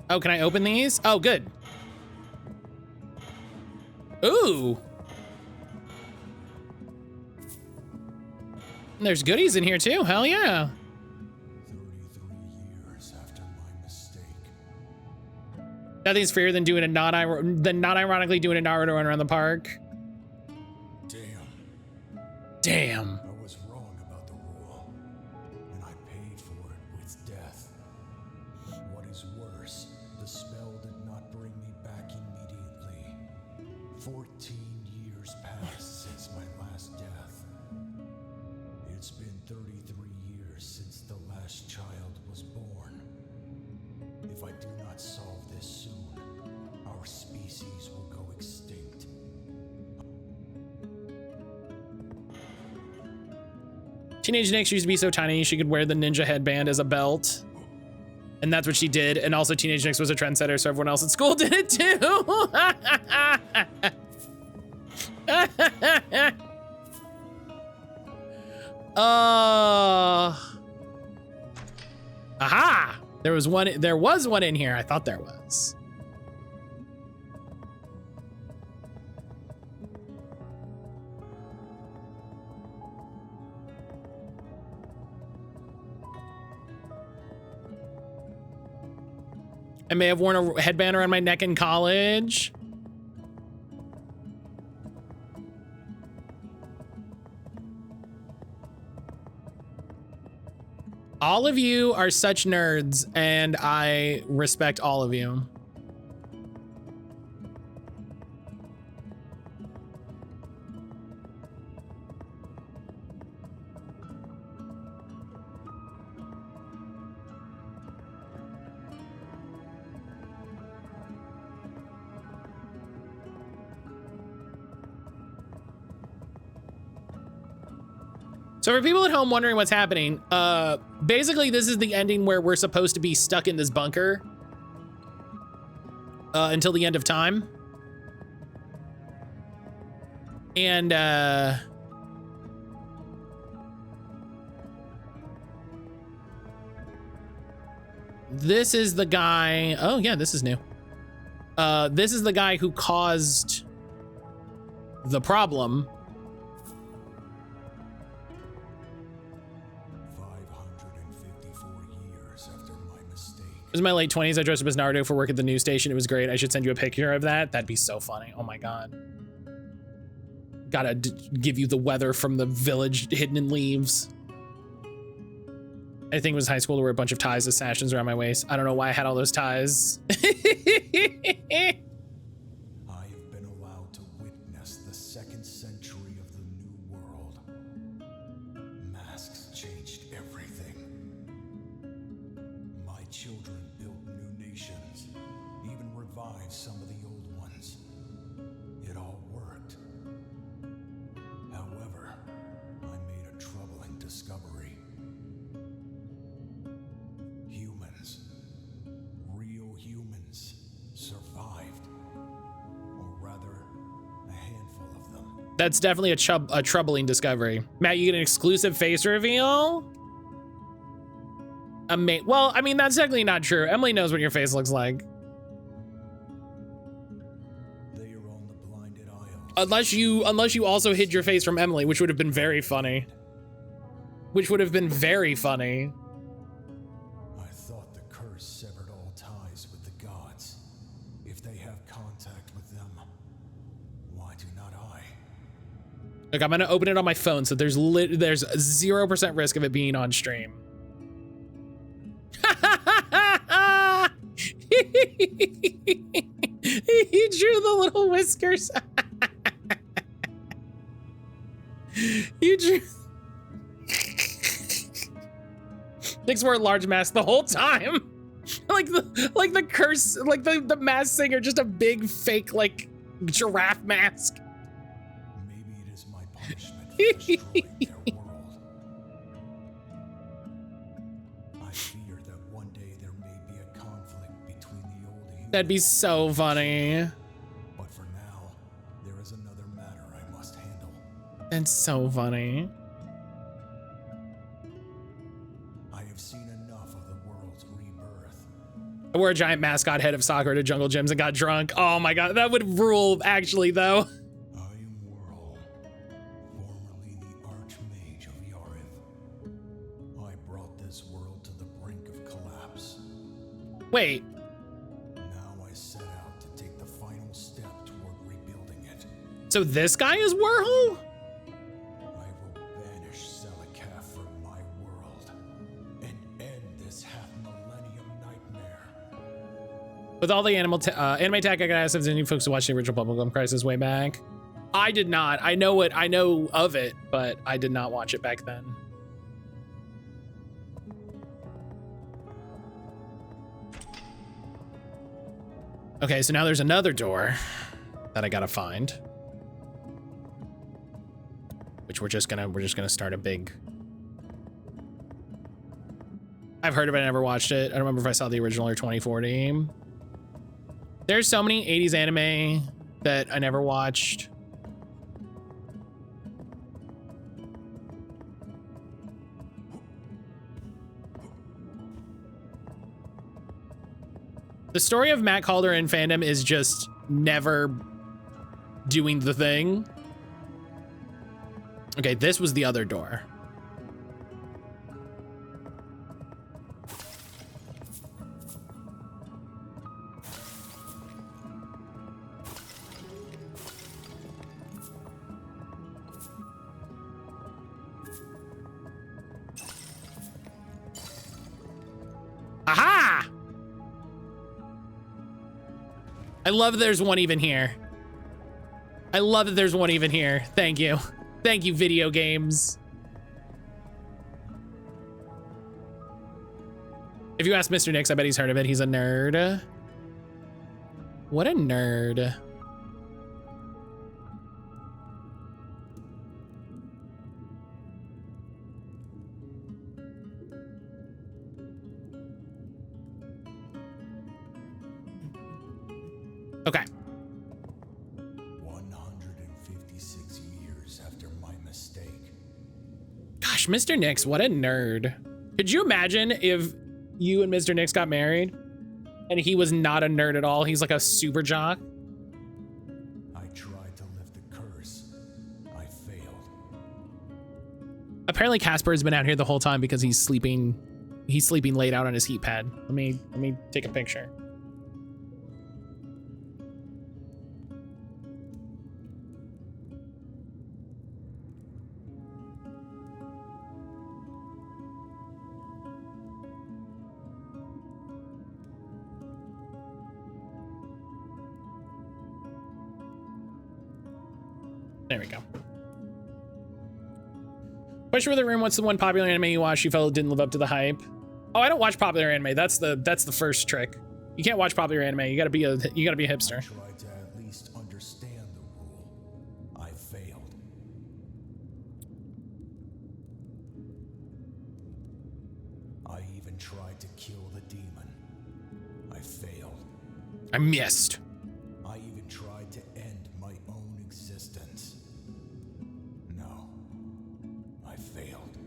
Speaker 1: Oh, can I open these? Oh, good. Ooh. There's goodies in here too. Hell yeah.
Speaker 5: 33 years after my mistake.
Speaker 1: Nothing's freer than doing a not ironically doing a Naruto run around the park.
Speaker 5: Damn,
Speaker 1: Damn.
Speaker 5: I was wrong about the rule, and I paid for it with death. What is worse, the spell did not bring me back immediately. 14 years passed since my last death. It's been 33 years since the last child was born. If I do not solve this soon, our species will go extinct.
Speaker 1: Teenage Nyx used to be so tiny she could wear the ninja headband as a belt. And that's what she did. And also Teenage Nyx was a trendsetter, so everyone else at school did it too. Aha! There was one in here. I thought there was. I may have worn a headband around my neck in college. All of you are such nerds, and I respect all of you. So for people at home wondering what's happening, basically this is the ending where we're supposed to be stuck in this bunker until the end of time. And this is the guy. Oh yeah, this is new. This is the guy who caused the problem.
Speaker 5: 554 years after my mistake.
Speaker 1: It was my late 20s. I dressed up as Naruto for work at the news station. It was great. I should send you a picture of that. That'd be so funny. Oh my God. Gotta give you the weather from the village hidden in leaves. I think it was high school to wear a bunch of ties as sashes around my waist. I don't know why I had all those ties.
Speaker 5: I have been allowed to witness the second century of the new world. Masks changed everything. My children built new nations, even revived some of the old ones. It all worked. However, I made a troubling discovery. Humans, real humans, survived. Or rather, a handful of them.
Speaker 1: That's definitely a troubling discovery. Matt, you get an exclusive face reveal? Well, I mean, that's technically not true. Emily knows what your face looks like.
Speaker 5: They are on the blinded aisles.
Speaker 1: Unless you also hid your face from Emily, which would have been very funny. Which would have been very funny.
Speaker 5: I thought the curse severed all ties with the gods. If they have contact with them, why do not I?
Speaker 1: Look, I'm gonna open it on my phone, so there's 0% risk of it being on stream. He drew the little whiskers. You drew. Nick's wore a large mask the whole time. like the curse, like the mask singer, just a big fake like giraffe mask.
Speaker 5: Maybe it is my punishment for destroying their world. I fear that one day there may be a conflict between the old humans.
Speaker 1: That'd be so funny.
Speaker 5: But for now, there is another matter I must handle.
Speaker 1: It's so funny.
Speaker 5: I have seen enough of the world's rebirth.
Speaker 1: I wore a giant mascot head of soccer to jungle gyms and got drunk. Oh my God, that would rule actually though.
Speaker 5: I am Verho, formerly the Archmage of Yariv. I brought this world to the brink of collapse.
Speaker 1: Wait,
Speaker 5: Now I set out to take the final step toward rebuilding it.
Speaker 1: so this guy is Verho?
Speaker 5: I will banish Selikath from my world and end this half-millennium nightmare.
Speaker 1: With all the anime tech, I gotta have any folks to watch the original Bubblegum Crisis way back. I did not. I know of it, but I did not watch it back then. Okay, so now there's another door that I gotta find. Which we're just gonna start a big. I've heard of it, I never watched it. I don't remember if I saw the original or 2040. There's so many 80s anime that I never watched. The story of mattcaulder in fandom is just never doing the thing. Okay, this was the other door. Aha! I love that there's one even here. I love that there's one even here. Thank you. Thank you, video games. If you ask Mr. Nix, I bet he's heard of it. He's a nerd. What a nerd. Okay.
Speaker 5: 156 years after my mistake.
Speaker 1: Gosh, Mr. Nix, what a nerd. Could you imagine if you and Mr. Nix got married and he was not a nerd at all? He's like a super jock.
Speaker 5: I tried to lift the curse,
Speaker 1: Apparently Casper has been out here the whole time because he's sleeping laid out on his heat pad. Let me take a picture. There we go. Question for the room. What's the one popular anime you watched you felt didn't live up to the hype? Oh, I don't watch popular anime. That's the first trick. You can't watch popular anime. You gotta be a hipster.
Speaker 5: I tried to at least understand the rule. I failed. I even tried to kill the demon. I failed.
Speaker 1: I missed.
Speaker 5: I even tried to end my own existence. No, I failed.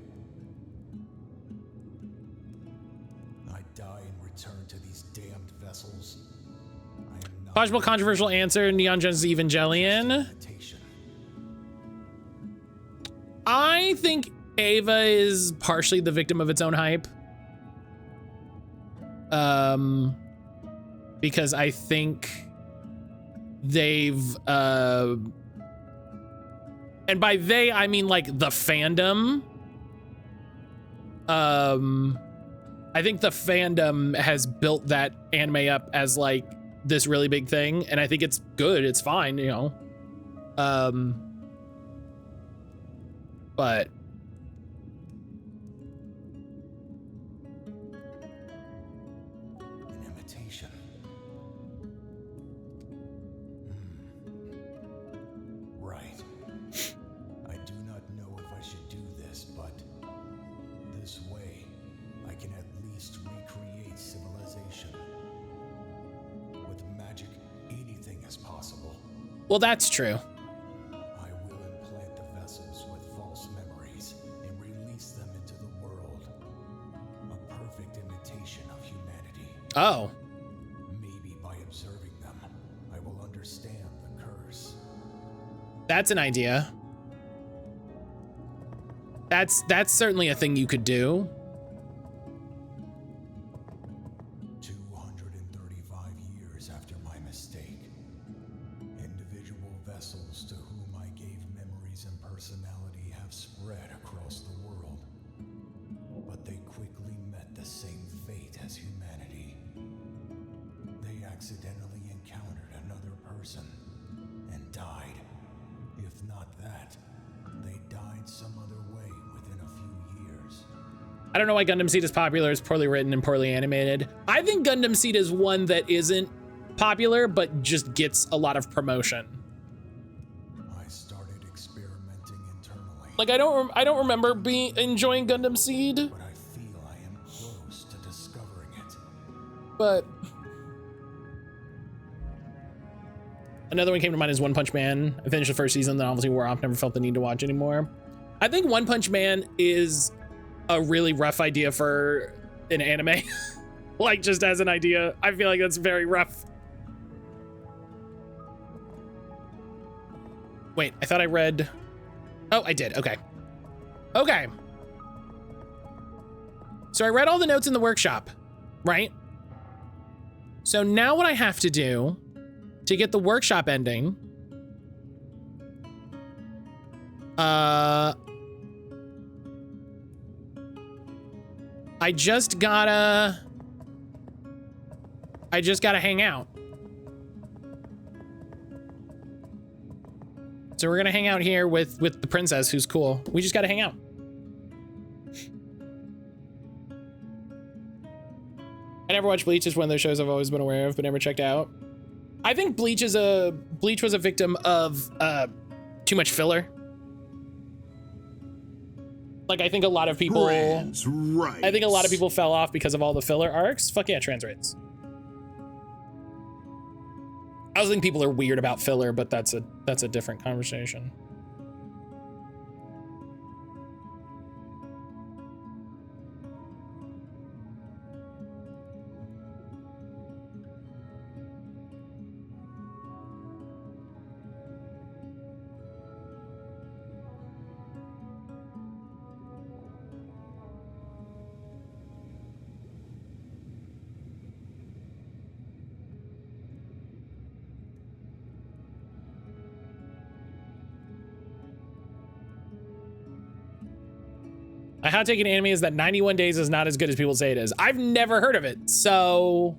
Speaker 5: I die and return to these damned vessels. I am not
Speaker 1: Possible controversial answer, Neon Genesis Evangelion.
Speaker 5: imitation.
Speaker 1: I think Ava is partially the victim of its own hype. Because I think they've, and by they, I mean like the fandom. I think the fandom has built that anime up as like this really big thing, and I think it's good. It's fine, you know. But
Speaker 5: An imitation. Right. I do not know if I should do this, but this way I can at least recreate civilization. With magic, anything is possible.
Speaker 1: well, that's true.
Speaker 5: I will implant the vessels with false memories and release them into the world. A perfect imitation of humanity.
Speaker 1: Oh,
Speaker 5: Maybe by observing them, I will understand the curse.
Speaker 1: that's an idea. That's certainly a thing you could do.
Speaker 5: 235 years after my mistake, individual vessels to whom I gave memories and personality have spread across the world. But they quickly met the same fate as humanity. They accidentally encountered another person and died. If not that, they died some other way within a few years.
Speaker 1: I don't know why Gundam Seed is popular. It's poorly written and poorly animated. I think Gundam Seed is one that isn't popular, but just gets a lot of promotion.
Speaker 5: I started experimenting internally.
Speaker 1: Like I don't remember enjoying Gundam Seed,
Speaker 5: But I feel I am close to discovering it.
Speaker 1: but another one came to mind is One Punch Man. I finished the first season, then obviously wore off, never felt the need to watch anymore. I think One Punch Man is a really rough idea for an anime. Like just as an idea, I feel like that's very rough. Wait, I thought I read. Oh, I did. Okay. Okay. So I read all the notes in the workshop, right? So now what I have to do to get the workshop ending, I just gotta hang out. So we're gonna hang out here with the princess, who's cool. We just gotta hang out. I never watched Bleach. It's one of those shows I've always been aware of, but never checked out. I think Bleach was a victim of too much filler. Like I think a lot of people
Speaker 9: Right.
Speaker 1: I think a lot of people fell off because of all the filler arcs. Fuck yeah, trans rates. I also think people are weird about filler, but that's a different conversation. My hot take in anime is that 91 days is not as good as people say it is. I've never heard of it, so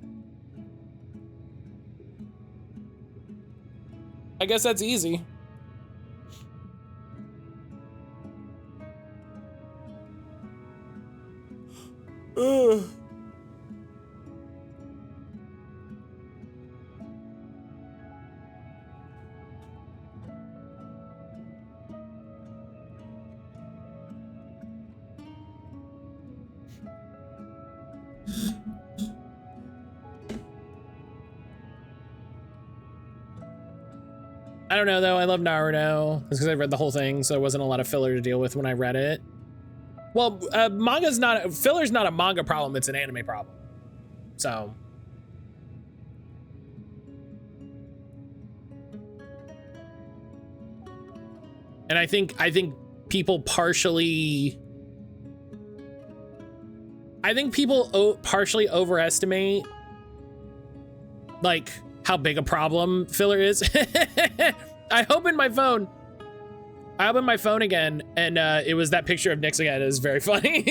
Speaker 1: I guess that's easy. Ugh. I don't know though. I love Naruto. It's because I read the whole thing, so there wasn't a lot of filler to deal with when I read it. Well, filler's not a manga problem, it's an anime problem. So. And I think people partially overestimate like how big a problem filler is. I opened my phone again, and it was that picture of Nyx again. It was very funny.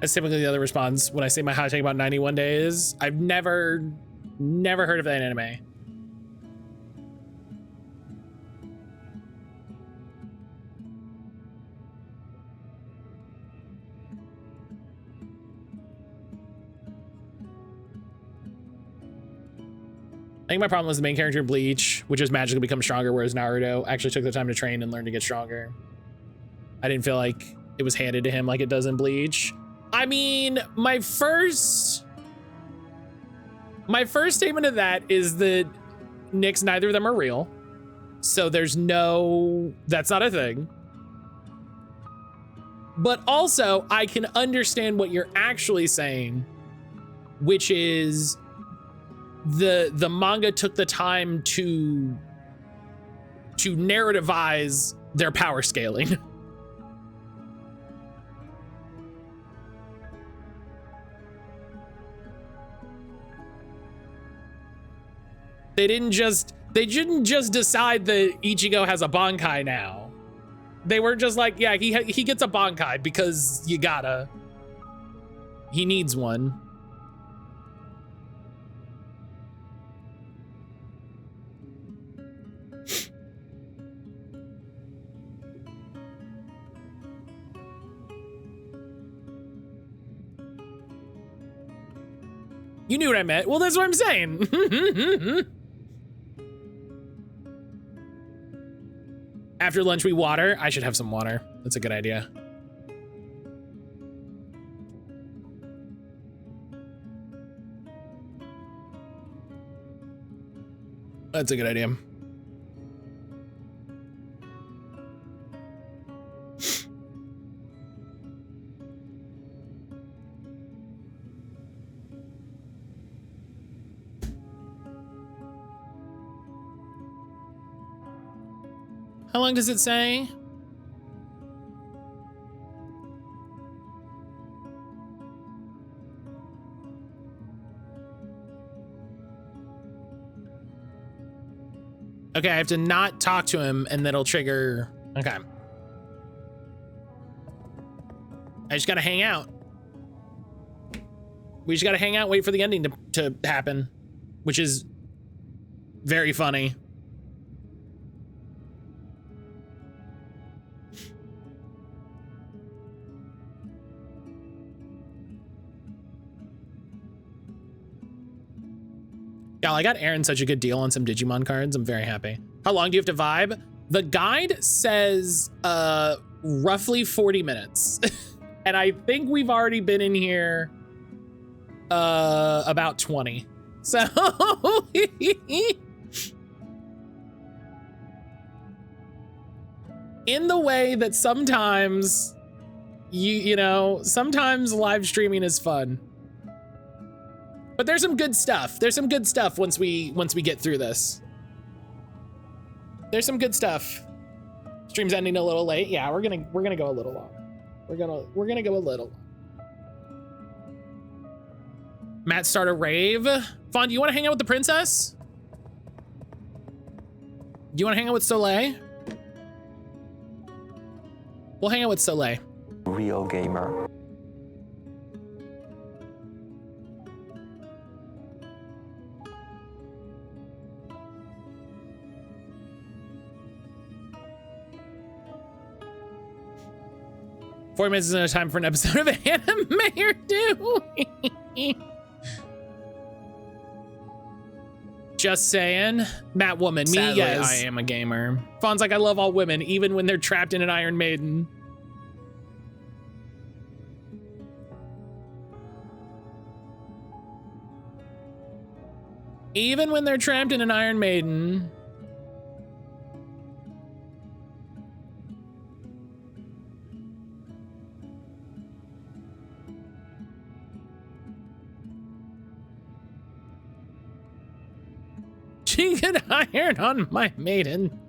Speaker 1: That's typically the other response when I say my hot take about 91 days. I've never heard of that anime. I think my problem was the main character in Bleach, which has magically become stronger, whereas Naruto actually took the time to train and learn to get stronger. I didn't feel like it was handed to him like it does in Bleach. I mean, my first statement of that is that Nyx, neither of them are real. So that's not a thing. But also, I can understand what you're actually saying, which is the manga took the time to narrativize their power scaling. They didn't just decide that Ichigo has a Bankai now. They were just like, yeah, he gets a Bankai because you gotta. He needs one. You knew what I meant. Well, that's what I'm saying. After lunch, we water. I should have some water. That's a good idea. That's a good idea. How long does it say? Okay, I have to not talk to him and that'll trigger. Okay. I just gotta hang out. We just gotta hang out, wait for the ending to happen, which is very funny. Y'all, I got Aaron such a good deal on some Digimon cards. I'm very happy. How long do you have to vibe? The guide says roughly 40 minutes. And I think we've already been in here about 20. So in the way that sometimes you know, sometimes live streaming is fun. But there's some good stuff. There's some good stuff once we get through this. There's some good stuff. Stream's ending a little late. Yeah, we're gonna go a little long. We're gonna go a little. Matt start a rave. Fawn, do you want to hang out with the princess? Do you want to hang out with Soleil? We'll hang out with Soleil.
Speaker 9: Real gamer.
Speaker 1: Four minutes isn't enough time for an episode of anime or two. Just saying. Matt woman, me,
Speaker 10: Sadly,
Speaker 1: yes.
Speaker 10: I am a gamer.
Speaker 1: Fawn's like, I love all women, even when they're trapped in an Iron Maiden. Even when they're trapped in an Iron Maiden. She could iron on my maiden.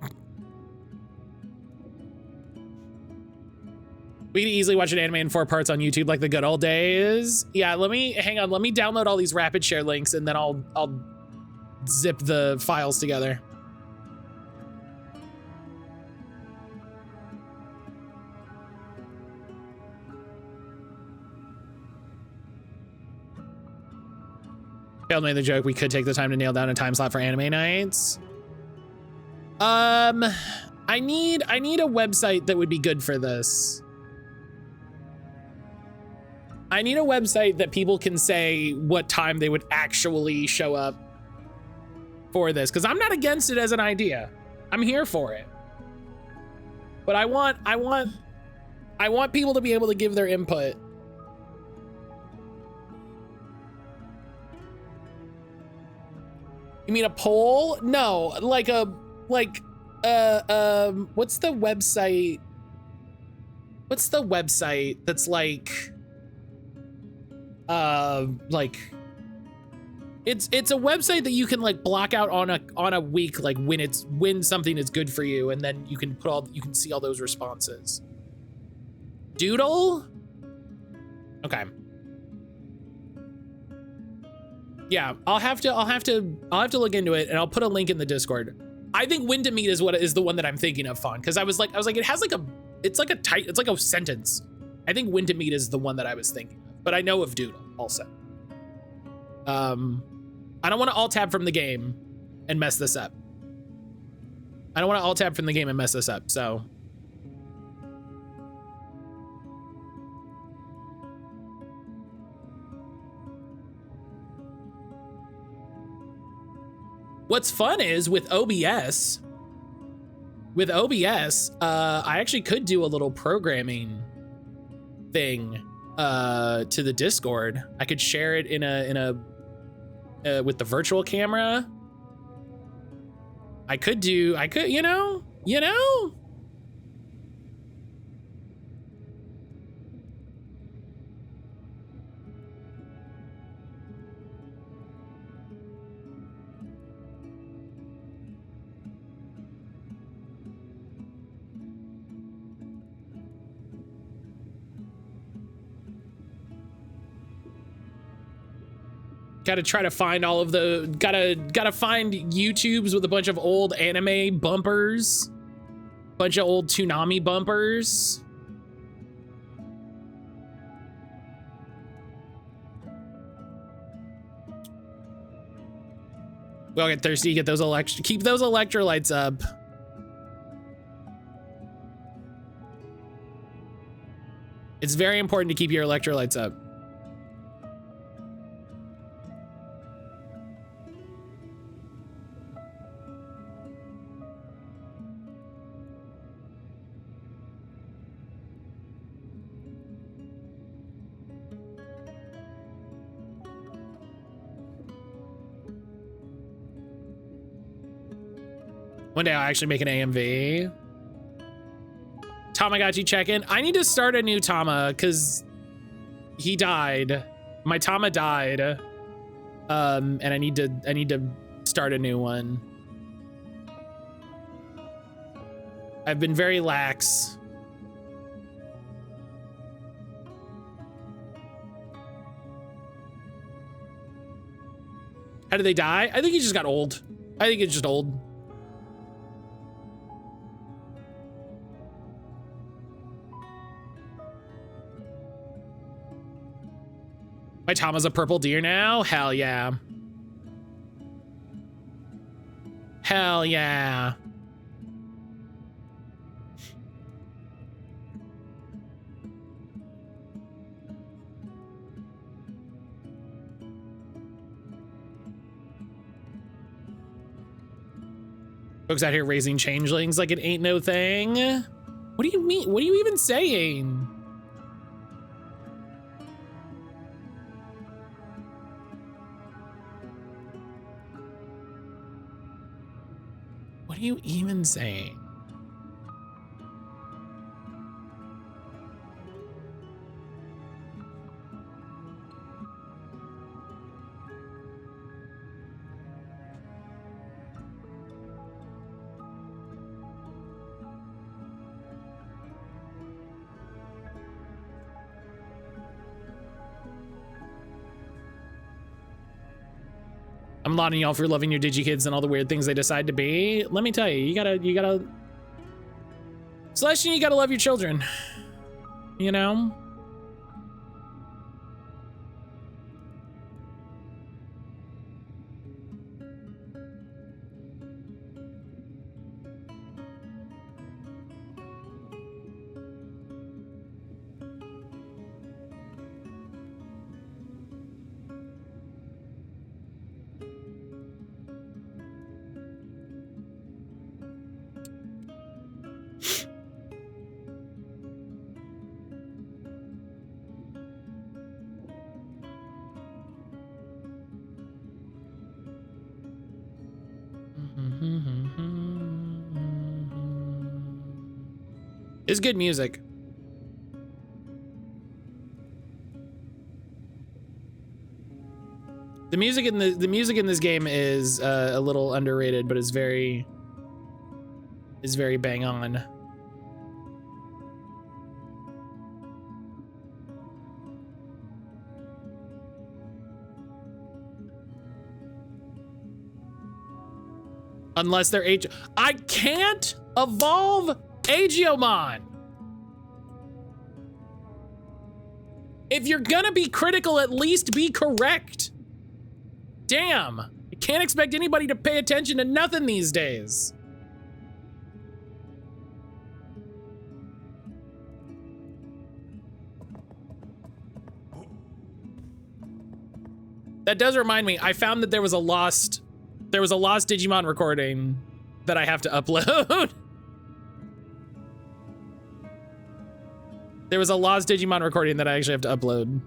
Speaker 1: We could easily watch an anime in 4 parts on YouTube like the good old days. Yeah, hang on, let me download all these rapid share links and then I'll zip the files together. Failed made the joke, we could take the time to nail down a time slot for anime nights. I need a website that would be good for this. I need a website that people can say what time they would actually show up for this, because I'm not against it as an idea. I'm here for it. But I want people to be able to give their input. You mean a poll? No, what's the website? What's the website that's it's a website that you can like block out on a week, like when something is good for you, and then you can see all those responses. Doodle? Okay. Yeah, I'll have to look into it, and I'll put a link in the Discord. I think when to meet is the one that I'm thinking of, Fawn, because I was like it has it's like a sentence. I think when to meet is the one that I was thinking of, but I know of Doodle also. I don't want to alt tab from the game and mess this up. So. What's fun is with OBS, I actually could do a little programming thing to the Discord. I could share it in a with the virtual camera. I could, you know. Gotta try to find all of the, gotta find YouTubes with a bunch of old anime bumpers. Bunch of old Toonami bumpers. We all get thirsty, get those keep those electrolytes up. It's very important to keep your electrolytes up. One day I'll actually make an AMV. Tamagotchi check-in. I need to start a new Tama because he died. My Tama died. And I need to start a new one. I've been very lax. How did they die? I think he just got old. I think it's just old. My Tama's a purple deer now? Hell yeah. Hell yeah. Folks out here raising changelings like it ain't no thing. What do you mean? What are you even saying? What are you even saying? I'm lauding y'all for loving your DigiKids and all the weird things they decide to be. Let me tell you, you gotta, Celestian, you gotta love your children, you know? It's good music. The music in this game is a little underrated, but is very bang on. Unless they're I can't evolve Aegiomon. If you're gonna be critical, at least be correct. Damn, I can't expect anybody to pay attention to nothing these days. That does remind me, I found that there was a lost Digimon recording that I have to upload. There was a lost Digimon recording that I actually have to upload.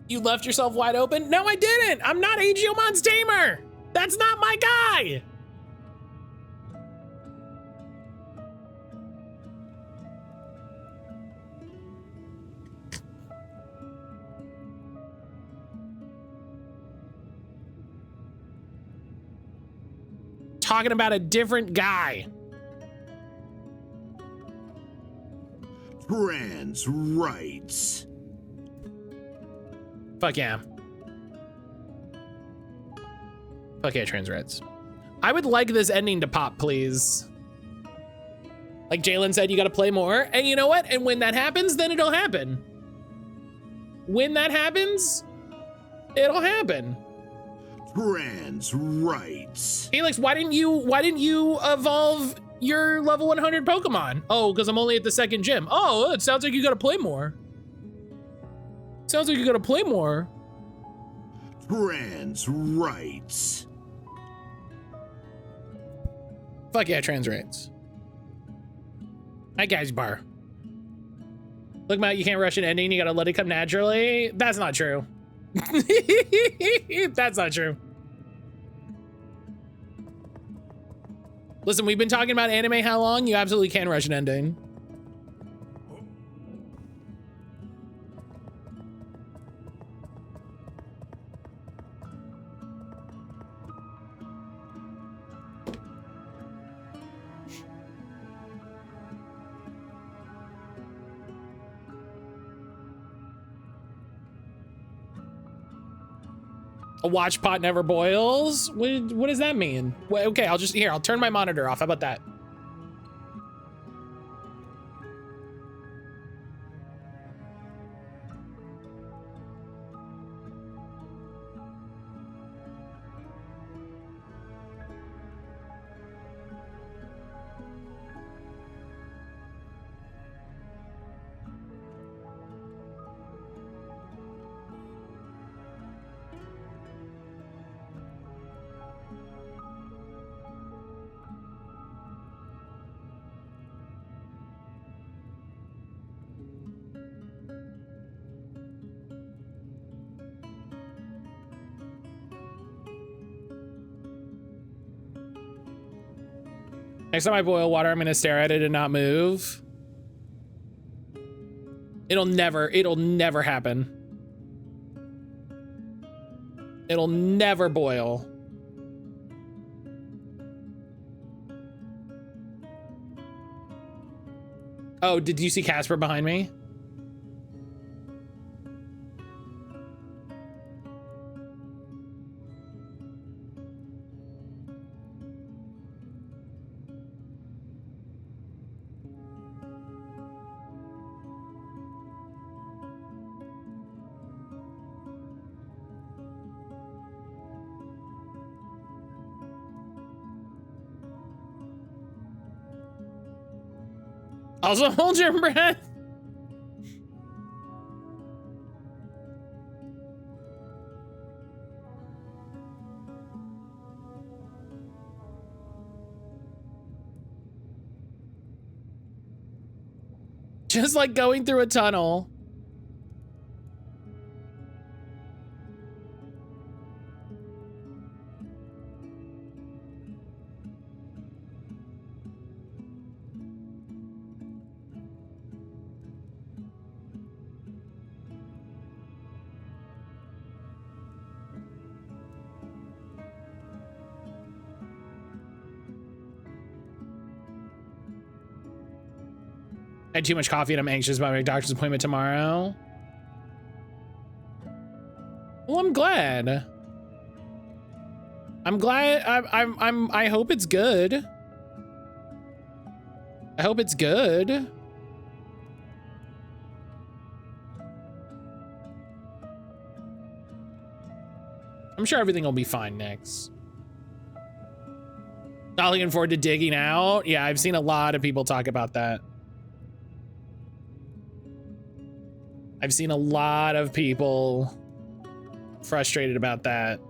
Speaker 1: You left yourself wide open? No, I didn't. I'm not Aegiomon's tamer. That's not my guy. Talking about a different guy.
Speaker 10: Trans rights.
Speaker 1: Fuck yeah. Fuck yeah, trans rights. I would like this ending to pop, please. Like Jalen said, you gotta play more. And you know what? And when that happens, then it'll happen. When that happens, it'll happen.
Speaker 10: Trans rights.
Speaker 1: Felix, why didn't you evolve your level 100 Pokemon? Oh, because I'm only at the second gym. Oh, it sounds like you gotta play more. Sounds like you gotta play more.
Speaker 10: Trans rights.
Speaker 1: Fuck yeah, trans rights. Hi guys, bar. Look, Matt, you can't rush an ending. You gotta let it come naturally. That's not true. That's not true. Listen, we've been talking about anime how long? You absolutely can rush an ending. A watch pot never boils? What does that mean? Well, okay, I'll turn my monitor off. How about that? Next time I boil water, I'm gonna stare at it and not move. It'll never happen. It'll never boil. Oh, did you see Casper behind me? Also, hold your breath. Just like going through a tunnel. I had too much coffee and I'm anxious about my doctor's appointment tomorrow. Well, I'm glad. I'm glad. I hope it's good. I hope it's good. I'm sure everything will be fine next. Not looking forward to digging out. Yeah, I've seen a lot of people talk about that. I've seen a lot of people frustrated about that.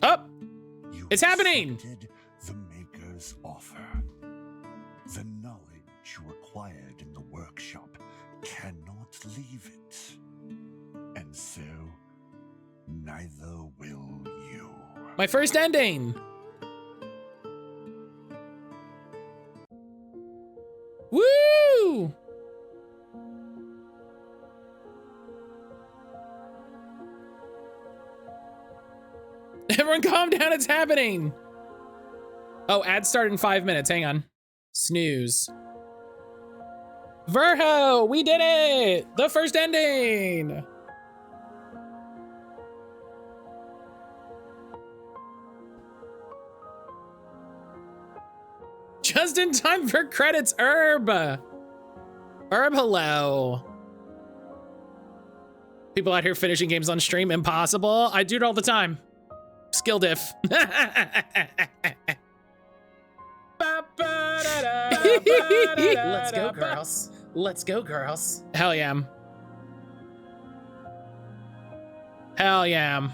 Speaker 1: Oh, it's happening.
Speaker 10: The Maker's offer. The knowledge you acquired in the workshop cannot leave it. And so, neither will you.
Speaker 1: My first ending. Woo! Everyone calm down, it's happening. Oh, ads start in 5 minutes, hang on. Snooze. Verho, we did it! The first ending! Just in time for credits, Herb. Herb, hello. People out here finishing games on stream, impossible. I do it all the time. Skill diff. Let's
Speaker 11: go, girls. Let's go, girls.
Speaker 1: Hell yeah. Hell yeah.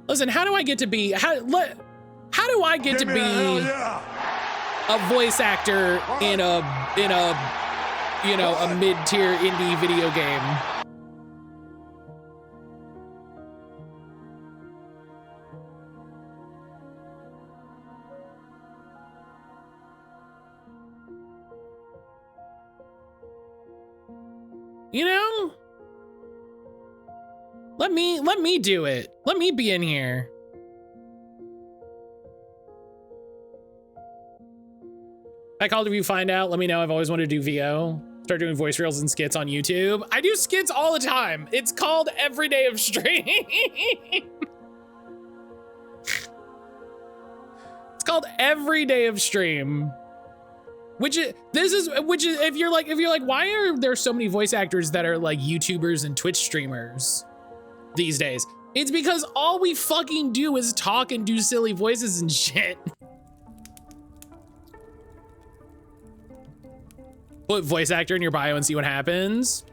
Speaker 1: Listen, how do I get to be how do I get to be a voice actor in a you know, a mid-tier indie video game? You know? Let me do it. Let me be in here. If you find out, let me know. I've always wanted to do VO. Start doing voice reels and skits on YouTube. I do skits all the time. It's called Every Day of Stream. It's called Every Day of Stream. Which is if you're like, why are there so many voice actors that are like YouTubers and Twitch streamers these days? It's because all we fucking do is talk and do silly voices and shit. Put voice actor in your bio and see what happens.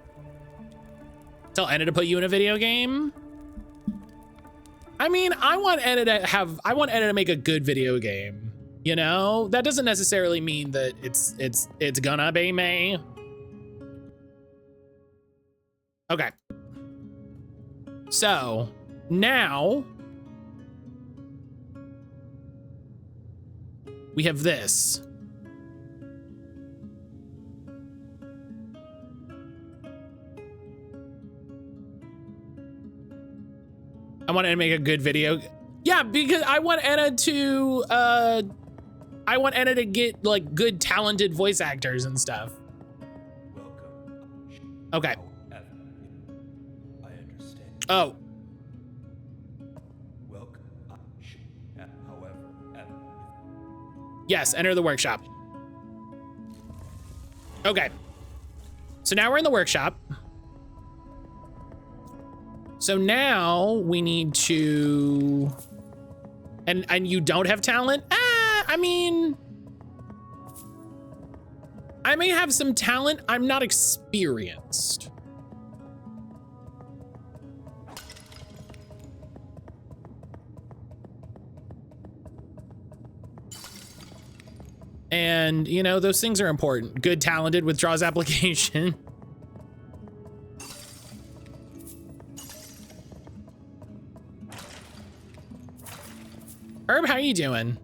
Speaker 1: Tell Enna to put you in a video game. I mean, I want Enna to make a good video game. You know, that doesn't necessarily mean that it's gonna be me. Okay. So now we have this. I want Enna to make a good video. Yeah, because I want Enna to get like good talented voice actors and stuff. Okay.
Speaker 7: I understand.
Speaker 1: Oh. Yes, enter the workshop. Okay. So now we're in the workshop. So now we need to, and you don't have talent? I mean, I may have some talent. I'm not experienced. And you know, those things are important. Good talented withdraws application. Herb, how are you doing?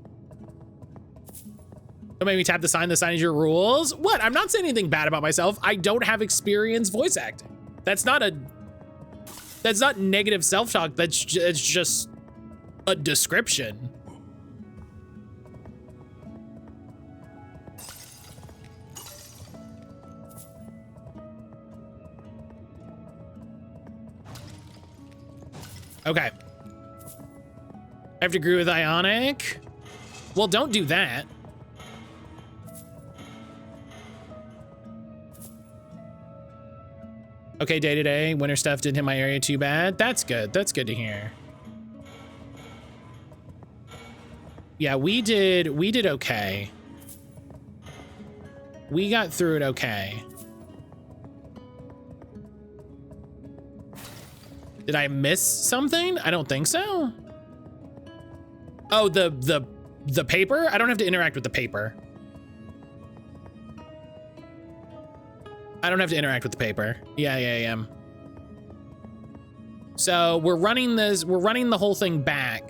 Speaker 1: Don't make me tap the sign. The sign is your rules. What? I'm not saying anything bad about myself. I don't have experience voice acting. That's not negative self-talk. It's just a description. Okay. I have to agree with Ionic. Well, don't do that. Okay, day to day. Winter stuff didn't hit my area too bad. That's good. That's good to hear. Yeah, we did okay. We got through it okay. Did I miss something? I don't think so. Oh, the paper? I don't have to interact with the paper. I don't have to interact with the paper. Yeah. So we're running the whole thing back.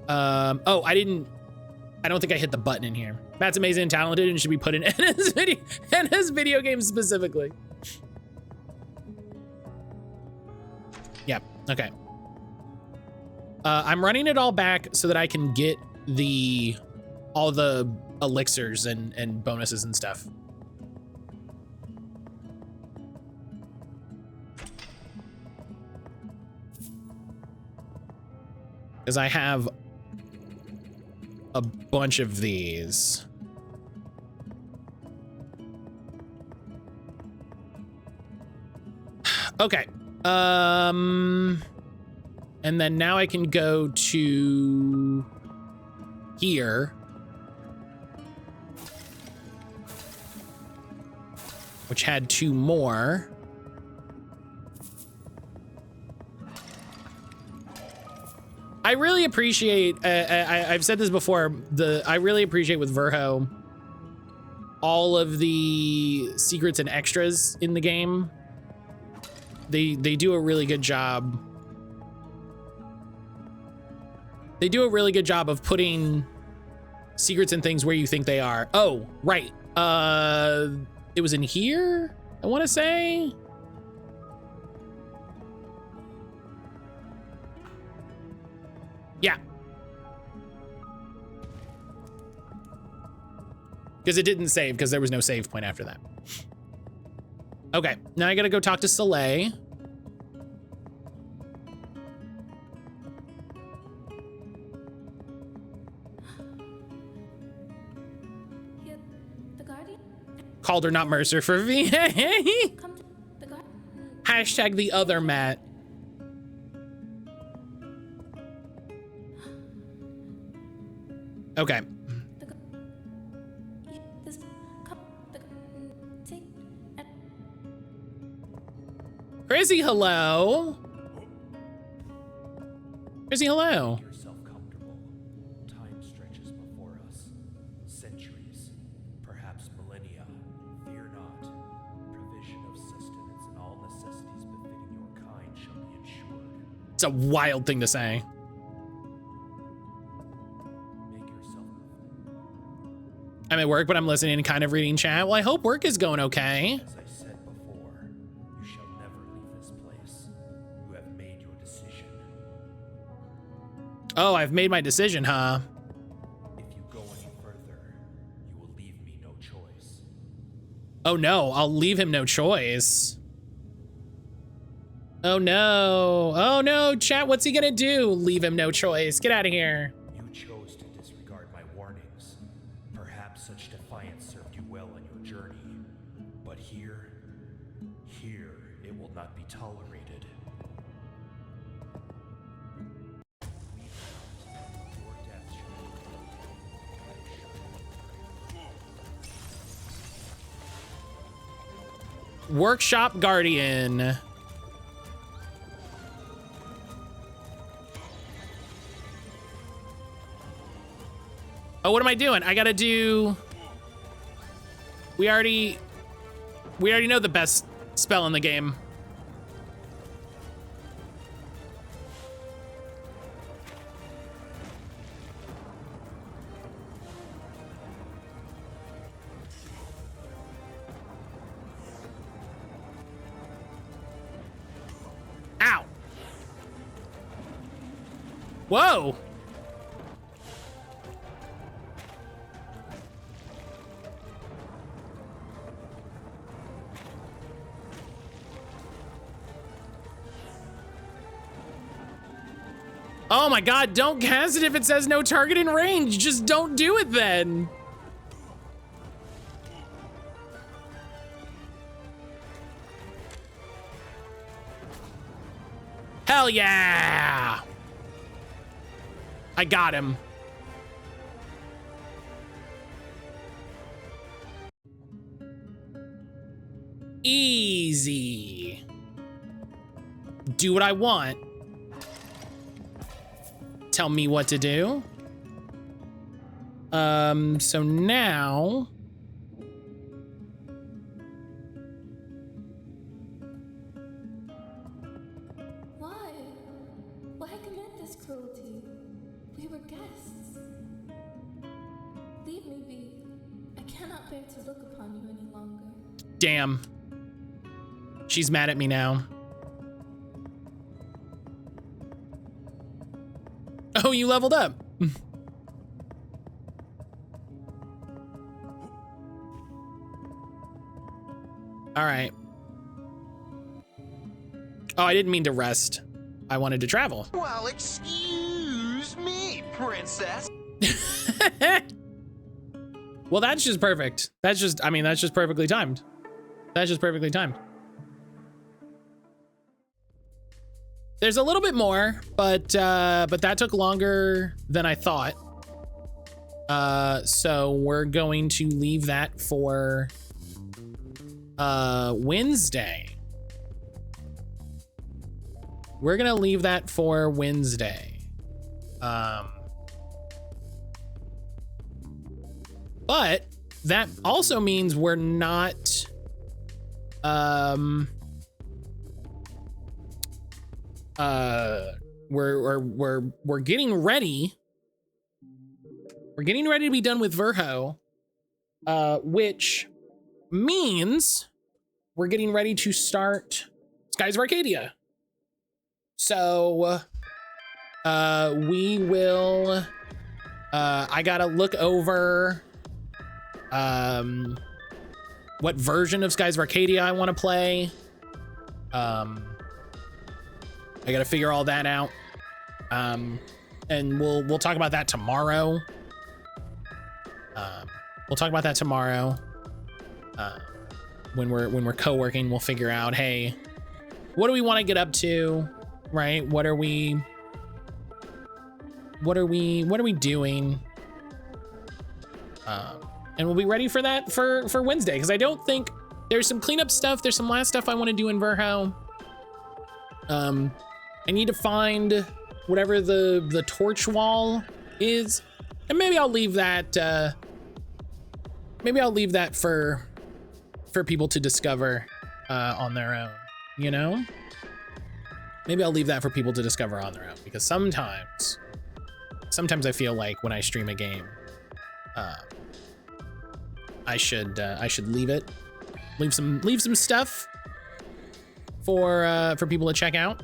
Speaker 1: Oh, I don't think I hit the button in here. Matt's amazing and talented and should be put in Enna's video game specifically. Yeah, okay. I'm running it all back so that I can get all the elixirs and bonuses and stuff. Because I have a bunch of these. Okay. And then now I can go to here, which had 2 more. I really appreciate, I've said this before, I really appreciate with Verho all of the secrets and extras in the game. They do a really good job. They do a really good job of putting secrets and things where you think they are. Oh, right. It was in here, I want to say. Because it didn't save because there was no save point after that. Okay, now I gotta go talk to Soleil.
Speaker 8: The Guardian?
Speaker 1: Calder, not Mercer for V.
Speaker 8: Come to the Guardian.
Speaker 1: Hashtag the other Matt. Okay.
Speaker 8: This come the take
Speaker 1: Chrissy, hello. Chrissy, hello.
Speaker 7: Make yourself comfortable. Time stretches before us. Centuries, perhaps millennia. Fear not. Provision of sustenance and all necessities befitting your kind shall be ensured.
Speaker 1: It's a wild thing to say.
Speaker 7: Make yourself.
Speaker 1: I'm at work, but I'm listening and kind of reading chat. Well, I hope work is going okay.
Speaker 7: As I said before, you shall never leave this place. You have made your decision.
Speaker 1: Oh, I've made my decision, huh?
Speaker 7: If you go any further, you will leave me no choice.
Speaker 1: Oh no, I'll leave him no choice. Oh no. Oh no, chat, what's he gonna do? Leave him no choice. Get out of here.
Speaker 7: You chose to disregard my warnings. Perhaps such defiance served you well on your journey. But here it will not be tolerated. Your death shall be
Speaker 1: Workshop Guardian. Oh, what am I doing? I gotta do... We already know the best spell in the game. Ow. Whoa. Oh my god, don't cast it if it says no target in range. Just don't do it then. Hell yeah! I got him. Easy. Do what I want. Tell me what to do. So now...
Speaker 8: Why? Why commit this cruelty? We were guests. Leave me be. I cannot bear to look upon you any longer.
Speaker 1: Damn. She's mad at me now. Oh, you leveled up. All right. Oh, I didn't mean to rest. I wanted to travel.
Speaker 12: Well, excuse me, princess.
Speaker 1: Well, that's just perfect. That's just perfectly timed. That's just perfectly timed. There's a little bit more, but that took longer than I thought. So we're going to leave that for Wednesday. We're gonna leave that for Wednesday. But that also means we're not we're getting ready. We're getting ready to be done with Verho, which means we're getting ready to start Skies of Arcadia. So we will I gotta look over what version of Skies of Arcadia I want to play. I gotta figure all that out. And we'll talk about that tomorrow. We'll talk about that tomorrow. When we're co-working, we'll figure out, hey, what do we want to get up to, right? What are we doing? And we'll be ready for that for Wednesday, because I don't think there's some cleanup stuff. There's some last stuff I want to do in Verho. I need to find whatever the torch wall is, and maybe I'll leave that. Maybe I'll leave that for people to discover on their own. You know, maybe I'll leave that for people to discover on their own, because sometimes I feel like when I stream a game, I should leave some stuff for people to check out.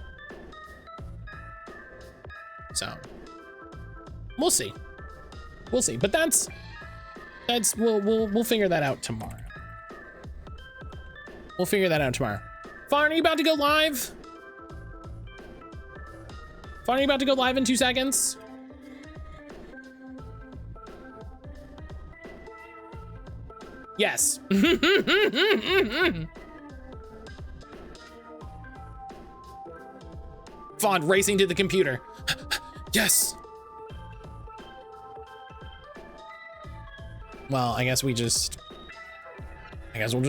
Speaker 1: So we'll see, but that's we'll figure that out tomorrow. We'll figure that out tomorrow. Fawn, are you about to go live? Fawn, are you about to go live in 2 seconds? Yes. Fawn racing to the computer. Yes. Well, I guess we'll just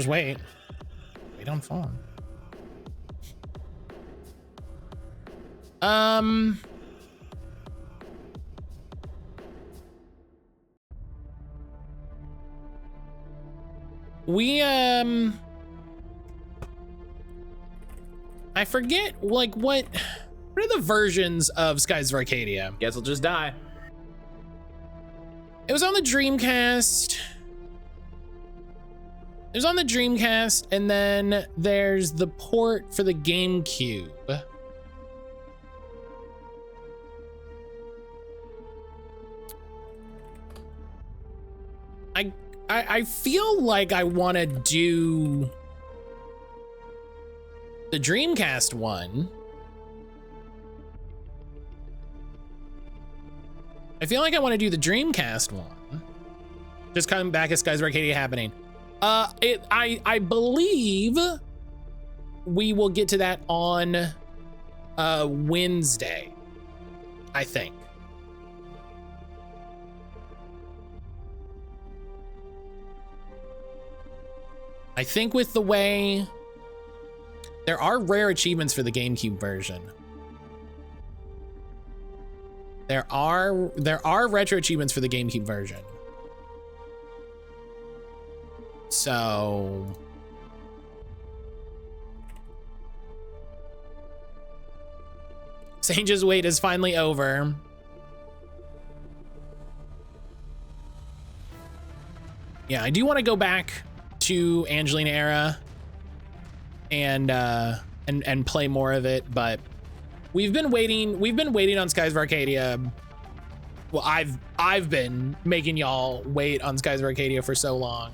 Speaker 1: wait. Wait on Fawn. I forget, like, what are the versions of Skies of Arcadia?
Speaker 11: Guess we'll just die.
Speaker 1: It was on the Dreamcast. It was on the Dreamcast, and then there's the port for the GameCube. I feel like I want to do the Dreamcast one. I feel like I want to do the Dreamcast one. Just coming back as Skies of Arcadia happening. I believe we will get to that on Wednesday, I think. I think with the way there are rare achievements for the GameCube version. There are retro achievements for the GameCube version. So Sage's wait is finally over. Yeah, I do want to go back to Angelina Era and play more of it, but we've been waiting on Skies of Arcadia. Well, I've been making y'all wait on Skies of Arcadia for so long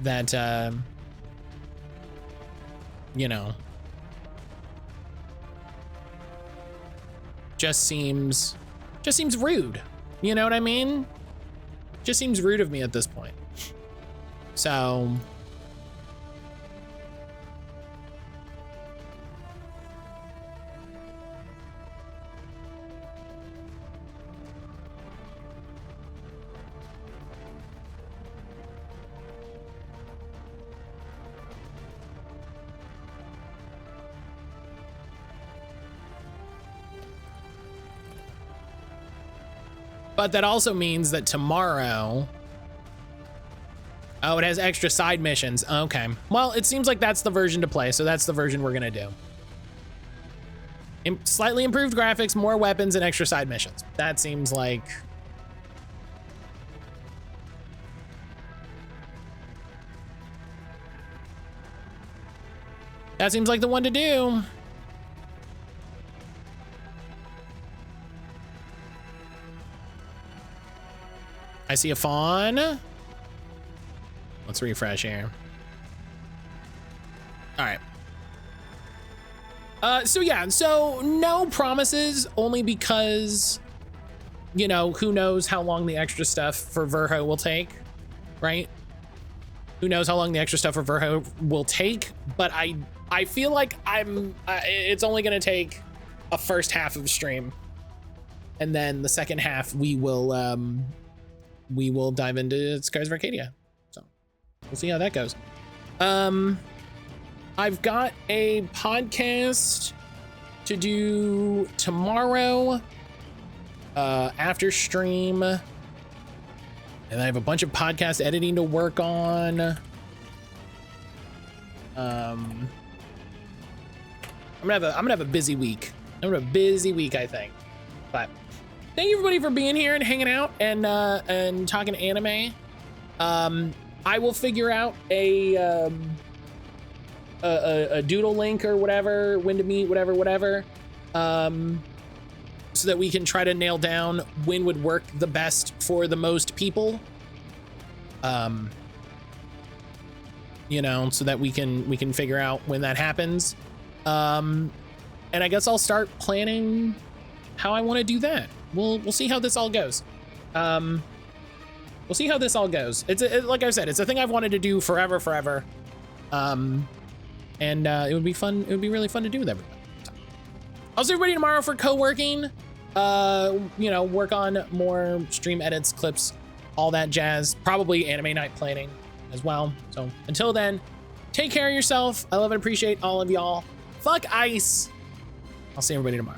Speaker 1: that you know, just seems rude. You know what I mean? Just seems rude of me at this point. So but that also means that tomorrow, oh, it has extra side missions. Okay. Well, it seems like that's the version to play, so that's the version we're gonna do. Slightly improved graphics, more weapons, and extra side missions. That seems like... that seems like the one to do. I see a fawn. Let's refresh here. All right. So yeah, so no promises, only because, you know, who knows how long the extra stuff for Verho will take, right? Who knows how long the extra stuff for Verho will take, but I feel like it's only gonna take a first half of stream, and then the second half we will dive into Scars of Arcadia. So we'll see how that goes. I've got a podcast to do tomorrow after stream. And I have a bunch of podcast editing to work on. I'm gonna have a busy week. I'm gonna have a busy week, I think. But thank you everybody for being here and hanging out and talking anime. I will figure out a doodle link or whatever, when to meet, whatever, so that we can try to nail down when would work the best for the most people. You know, so that we can figure out when that happens. And I guess I'll start planning how I want to do that. We'll see how this all goes. We'll see how this all goes. Like I said, it's a thing I've wanted to do forever. And it would be fun. It would be really fun to do with everybody. So, I'll see everybody tomorrow for co-working. You know, work on more stream edits, clips, all that jazz. Probably anime night planning as well. So until then, take care of yourself. I love and appreciate all of y'all. Fuck ice. I'll see everybody tomorrow.